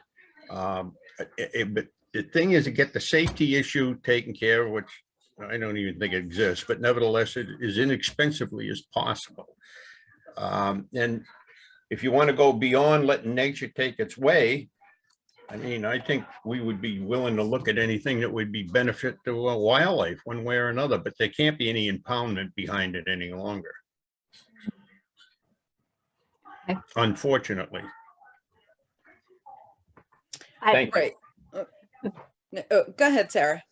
But the thing is to get the safety issue taken care of, which I don't even think exists, but nevertheless, it is inexpensively as possible. And if you want to go beyond letting nature take its way, I mean, I think we would be willing to look at anything that would be benefit to wildlife one way or another, but there can't be any impoundment behind it any longer.
Okay.
Unfortunately.
Thank
you.
Go ahead, Sarah.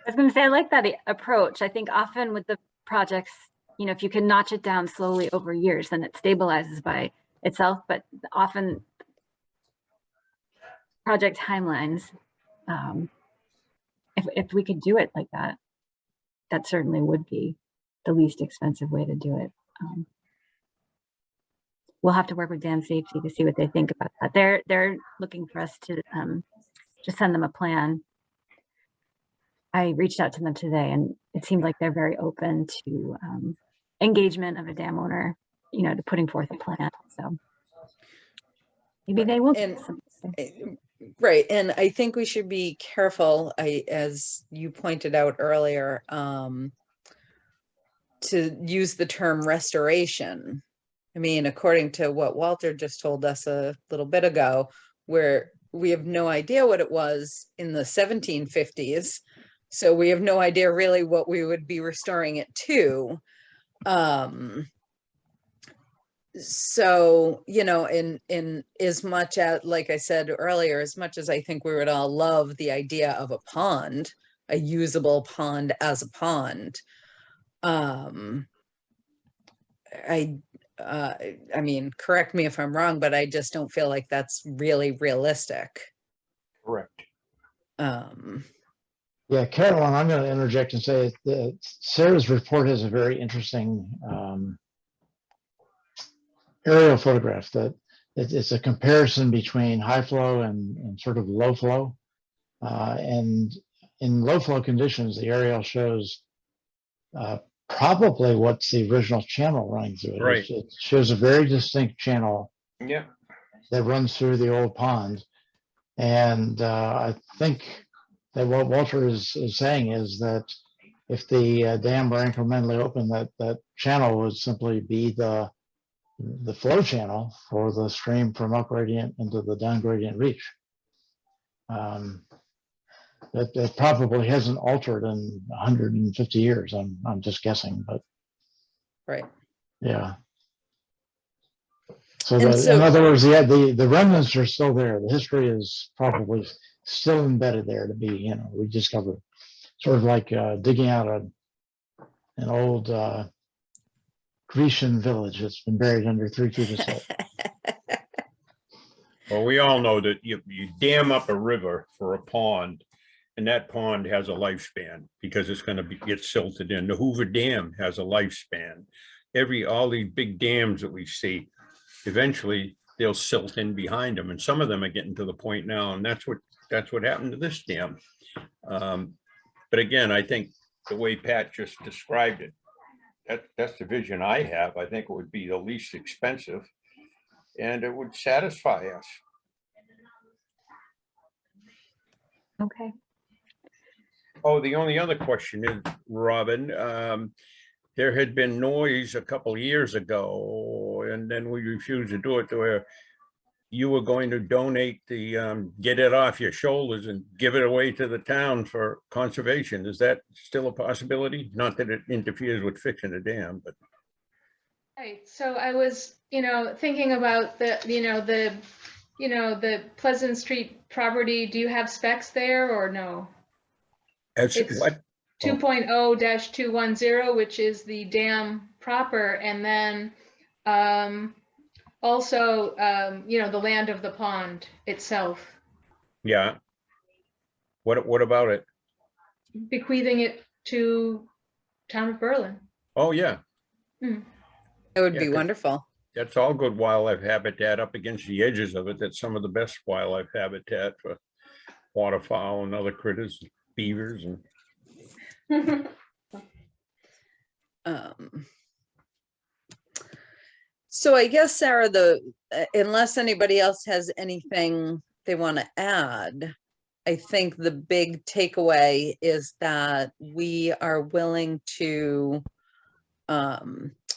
I was going to say, I like that approach. I think often with the projects, you know, if you can notch it down slowly over years, then it stabilizes by itself. But often project timelines, if we could do it like that, that certainly would be the least expensive way to do it. We'll have to work with dam safety to see what they think about that. They're looking for us to just send them a plan. I reached out to them today, and it seemed like they're very open to engagement of a dam owner, you know, to putting forth a plan. So maybe they will.
And right, and I think we should be careful, as you pointed out earlier, to use the term restoration. I mean, according to what Walter just told us a little bit ago, where we have no idea what it was in the 1750s. So we have no idea really what we would be restoring it to. So, you know, in as much as, like I said earlier, as much as I think we would all love the idea of a pond, a usable pond as a pond, I mean, correct me if I'm wrong, but I just don't feel like that's really realistic.
Correct.
Yeah, Carolyn, I'm going to interject and say that Sarah's report has a very interesting aerial photograph that it's a comparison between high flow and sort of low flow. And in low flow conditions, the aerial shows probably what's the original channel running through it.
Right.
It shows a very distinct channel
Yeah.
that runs through the old pond. And I think that what Walter is saying is that if the dam were incrementally open, that channel would simply be the flow channel for the stream from up gradient into the down gradient reach. That probably hasn't altered in 150 years. I'm just guessing, but
Right.
yeah. So,
And
in other words, the remnants are still there. The history is probably still embedded there to be, you know, rediscovered. Sort of like digging out an old Grecian village that's been buried under 3 feet of silt.
Well, we all know that you dam up a river for a pond, and that pond has a lifespan because it's going to get silted in. The Hoover Dam has a lifespan. All these big dams that we see, eventually they'll silt in behind them, and some of them are getting to the point now, and that's what happened to this dam. But again, I think the way Pat just described it, that's the vision I have. I think it would be the least expensive, and it would satisfy us.
Okay.
Oh, the only other question is, Robin, there had been noise a couple of years ago, and then we refused to do it, to where you were going to donate get it off your shoulders and give it away to the town for conservation. Is that still a possibility? Not that it interferes with fixing a dam, but.
Right, so I was, thinking about the Pleasant Street property. Do you have specs there or no? It's
what?
2.0-210, which is the dam proper, and then also, the land of the pond itself.
Yeah. What about it?
Bequeathing it to town of Berlin.
Oh, yeah.
Hmm.
It would
Yeah,
be
'cause
wonderful.
that's all good wildlife habitat up against the edges of it. That's some of the best wildlife habitat for waterfowl and other critters, beavers and.
So I guess, Sarah, unless anybody else has anything they want to add, I think the big takeaway is that we are willing to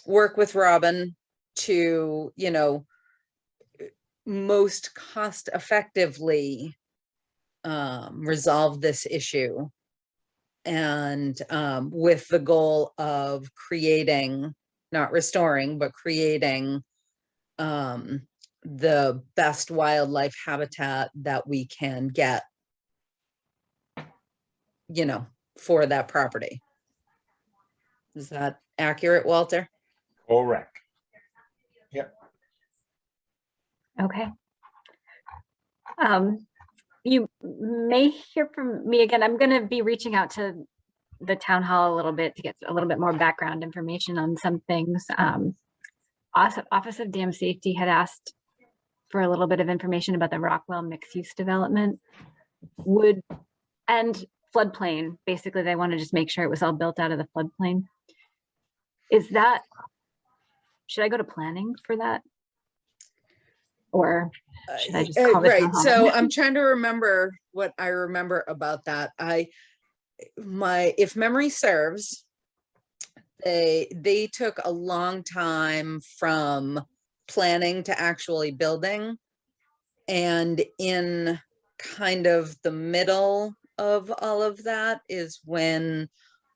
work with Robin to, most cost effectively resolve this issue, and with the goal of creating, not restoring, but creating the best wildlife habitat that we can get, for that property. Is that accurate, Walter?
Correct. Yep.
Okay. You may hear from me again. I'm going to be reaching out to the town hall a little bit to get a little bit more background information on some things. Office of Dam Safety had asked for a little bit of information about the Rockwell mixed-use development. and floodplain, basically they want to just make sure it was all built out of the floodplain. Should I go to planning for that? Or should I just call the
Right,
town hall?
so I'm trying to remember what I remember about that. If memory serves, they took a long time from planning to actually building. And in kind of the middle of all of that is when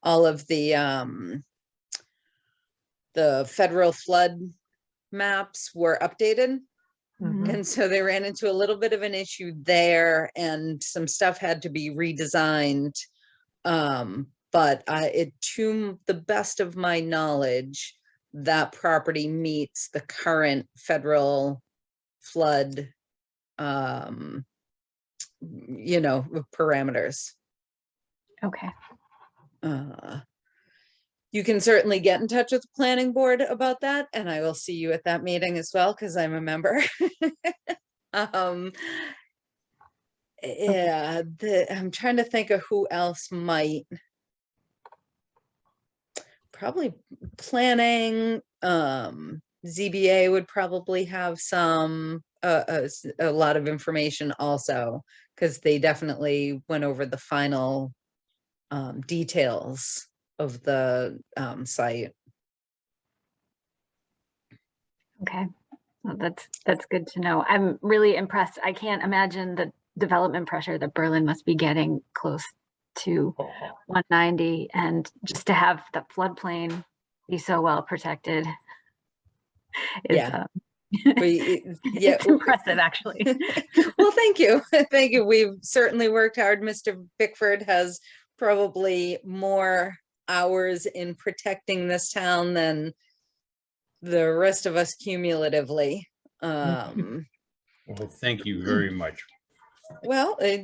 all of the federal flood maps were updated. And so they ran into a little bit of an issue there, and some stuff had to be redesigned. But to the best of my knowledge, that property meets the current federal flood, parameters.
Okay.
You can certainly get in touch with the planning board about that, and I will see you at that meeting as well, because I'm a member. Yeah, I'm trying to think of who else might. Probably planning, ZBA would probably have a lot of information also, because they definitely went over the final details of the site.
Okay, well, that's good to know. I'm really impressed. I can't imagine the development pressure that Berlin must be getting close to 190, and just to have the floodplain be so well protected is it's impressive, actually.
Well, thank you. Thank you. We've certainly worked hard. Mr. Bickford has probably more hours in protecting this town than the rest of us cumulatively.
Well, thank you very much.
Well, but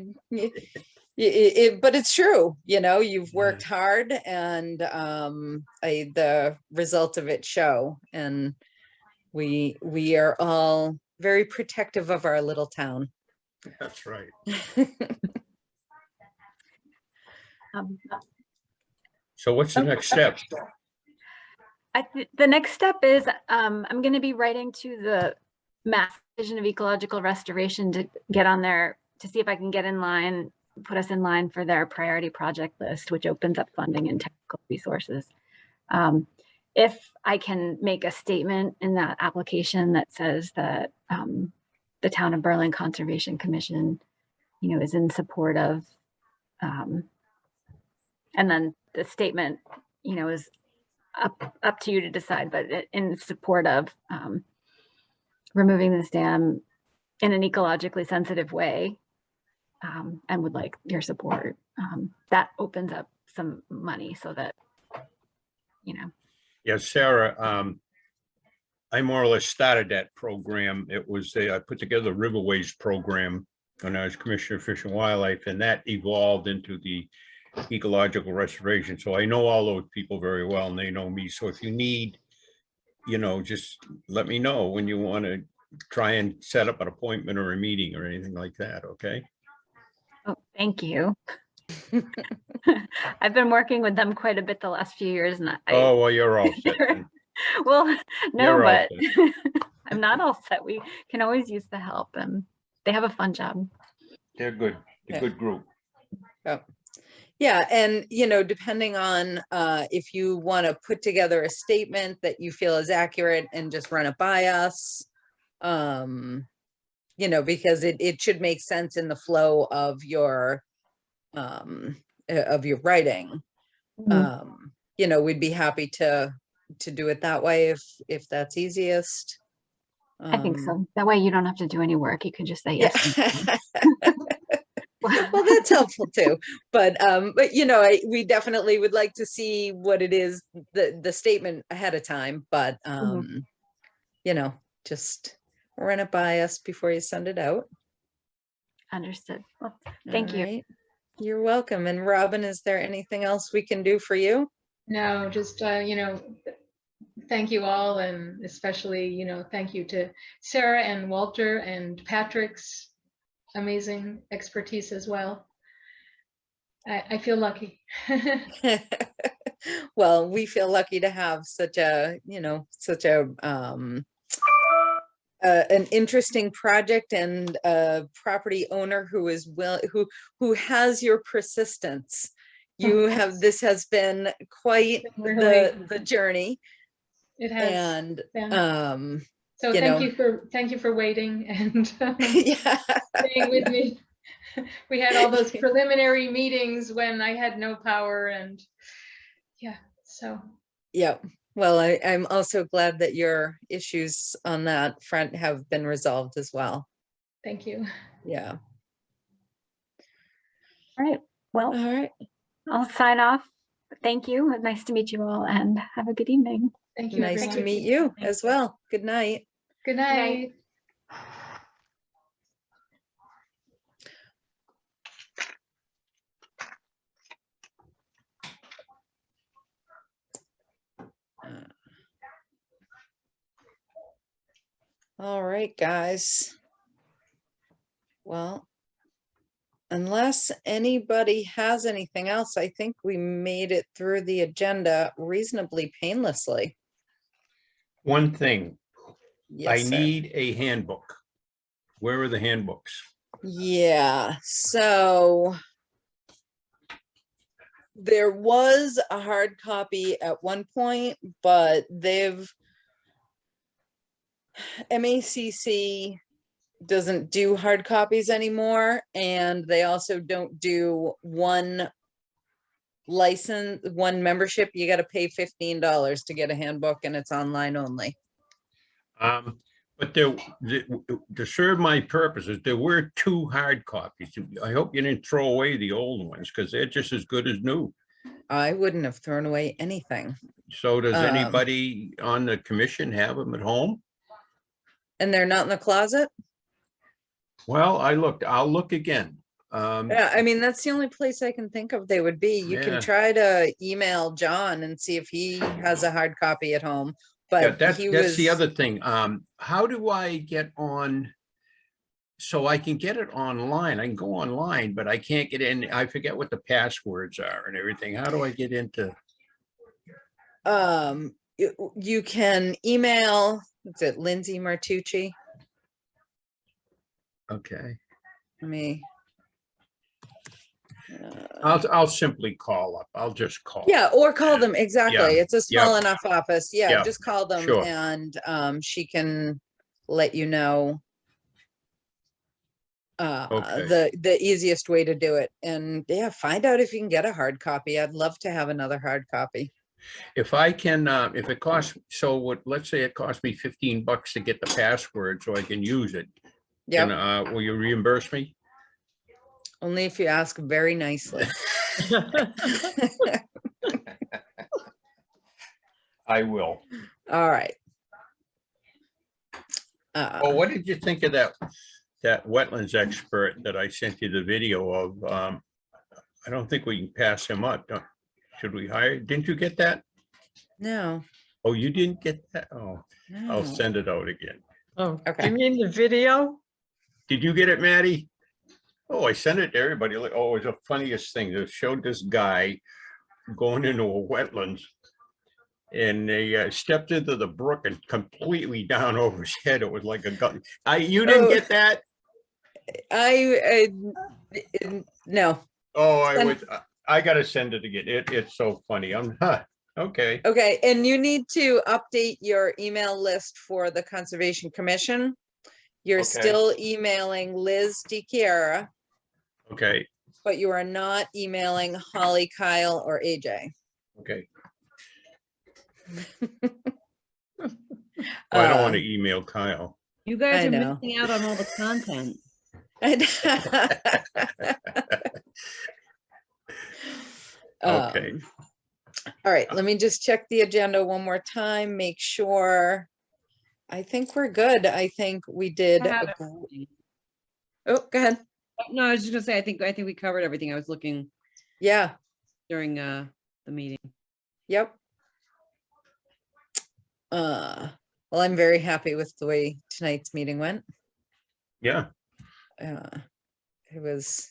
it's true, you've worked hard, and the results of it show, and we are all very protective of our little town.
That's right. So what's the next step?
The next step is I'm going to be writing to the Mass Division of Ecological Restoration to get on there to see if I can get in line, put us in line for their priority project list, which opens up funding and technical resources. If I can make a statement in that application that says that the Town of Berlin Conservation Commission, is in support of, and then the statement, is up to you to decide, but in support of removing this dam in an ecologically sensitive way, and would like your support. That opens up some money so that,
Yeah, Sarah, I more or less started that program. It was I put together the Riverways program when I was Commissioner of Fish and Wildlife, and that evolved into the ecological restoration. So I know all those people very well, and they know me. So if you need, just let me know when you want to try and set up an appointment or a meeting or anything like that. Okay.
Oh, thank you. I've been working with them quite a bit the last few years, and
oh, well, you're all set.
Well, no,
You're
but I'm not all set. We can always use the help, and they have a fun job.
They're good. A good group.
Yeah, and depending on if you want to put together a statement that you feel is accurate and just run it by us, because it should make sense in the flow of your writing. We'd be happy to do it that way if that's easiest.
I think so. That way you don't have to do any work. You can just say yes.
Yeah. Well, that's helpful too. But we definitely would like to see what it is, the statement ahead of time. But just run it by us before you send it out.
Understood. Well, thank you.
Right. You're welcome. And Robin, is there anything else we can do for you?
No, just thank you all, and especially thank you to Sarah and Walter and Patrick's amazing expertise as well. I feel lucky.
Well, we feel lucky to have such a, such a, an interesting project and a property owner who is who has your persistence. You have, this has been quite
Really,
the journey.
it has.
And,
Yeah. So
you
thank you for waiting and
yeah.
staying with me. We had all those preliminary meetings when I had no power, and yeah, so.
Yeah. Well, I'm also glad that your issues on that front have been resolved as well.
Thank you.
Yeah.
All right. Well,
All right.
I'll sign off. Thank you. Nice to meet you all and have a good evening.
Thank you.
Nice to
everyone.
meet you as well. Good night.
Good night.
All right, guys. Well, unless anybody has anything else, I think we made it through the agenda reasonably painlessly.
One thing, I
Yes, sir.
need a handbook. Where are the handbooks?
Yeah, so there was a hard copy at one point, but MACC doesn't do hard copies anymore, and they also don't do one membership. You got to pay $15 to get a handbook, and it's online only.
But to serve my purposes, there were 2 hard copies. I hope you didn't throw away the old ones because they're just as good as new.
I wouldn't have thrown away anything.
So does anybody on the commission have them at home?
And they're not in the closet?
Well, I'll look again.
Yeah, I mean, that's the only place I can think of they would be. You
Yeah.
can try to email John and see if he has a hard copy at home. But
Yeah, that's
was
the other thing. How do I get on? So I can get it online. I can go online, but I can't get in. I forget what the passwords are and everything. How do I get into?
You can email, is it Lindsay Martucci?
Okay.
Let me.
I'll simply call up. I'll just call.
Yeah, or call them. Exactly.
Yeah.
It's a small
Yep.
enough office. Yeah,
Yep.
just call them
Sure.
and she can let you know
Okay.
the easiest way to do it. And yeah, find out if you can get a hard copy. I'd love to have another hard copy.
If I can, if it costs, so what, let's say it cost me $15 to get the password so I can use it.
Yeah.
And will you reimburse me?
Only if you ask very nicely.
I will.
All right.
Oh, what did you think of that wetlands expert that I sent you the video of? I don't think we can pass him up. Should we hire? Didn't you get that?
No.
Oh, you didn't get that? Oh, I'll
No.
send it out again.
Oh,
Okay.
you mean the video?
Did you get it, Maddie? Oh, I sent it to everybody. Oh, it was the funniest thing. It showed this guy going into a wetlands and they stepped into the brook and completely down over his head. It was like a gun. You didn't get that?
No.
Oh, I gotta send it again. It's so funny. Okay.
Okay, and you need to update your email list for the Conservation Commission. You're
Okay.
still emailing Liz DiChiara,
Okay.
but you are not emailing Holly, Kyle, or AJ.
Okay. I don't want to
Um,
email Kyle.
You guys
I
are
know.
missing out on all the content.
Okay.
All right, let me just check the agenda one more time, make sure. I think we're good. I think we did.
I have
a
everything.
Oh, go ahead.
No, I was just gonna say, I think we covered everything. I was looking
Yeah,
during the meeting.
yep. Well, I'm very happy with the way tonight's meeting went.
Yeah.
it was,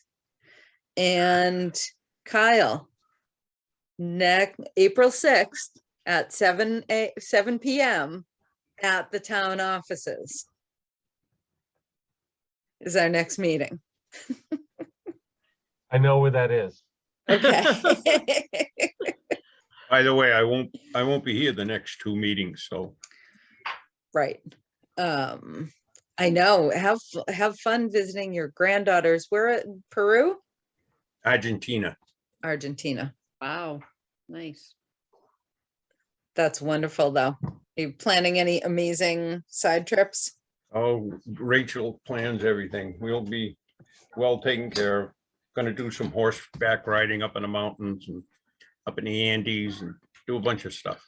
and Kyle, April 6th at 7 p.m. at the town offices is our next meeting.
I know where that is.
Okay.
By the way, I won't be here the next 2 meetings, so.
Right. I know. Have fun visiting your granddaughters. Where at Peru?
Argentina.
Argentina.
Wow, nice.
That's wonderful, though. Are you planning any amazing side trips?
Oh, Rachel plans everything. We'll be well taken care of. Gonna do some horseback riding up in the mountains and up in the Andes and do a bunch of stuff.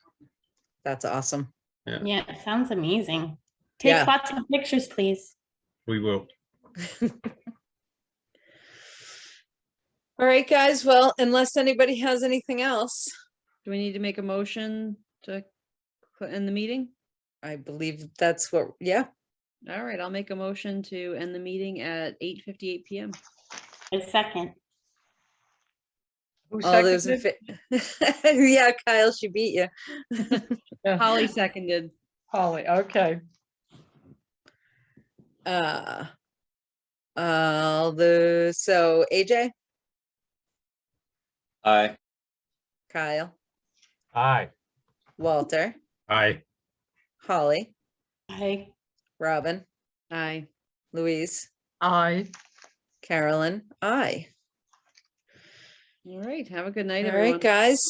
That's awesome.
Yeah, it sounds amazing. Take
Yeah.
lots of pictures, please.
We will.
All right, guys. Well, unless anybody has anything else,
Do we need to make a motion to end the meeting?
I believe that's what, yeah.
All right, I'll make a motion to end the meeting at 8:58 p.m.
A second.
Who
All those in
seconded?
yeah, Kyle, she beat you.
Yeah,
Holly seconded.
Holly, okay.
So AJ,
Aye.
Kyle,
Aye.
Walter,
Aye.
Holly,
Hi.
Robin,
Aye.
Louise,
Aye.
Carolyn, I.
All right, have a good night,
All
everyone.
right, guys.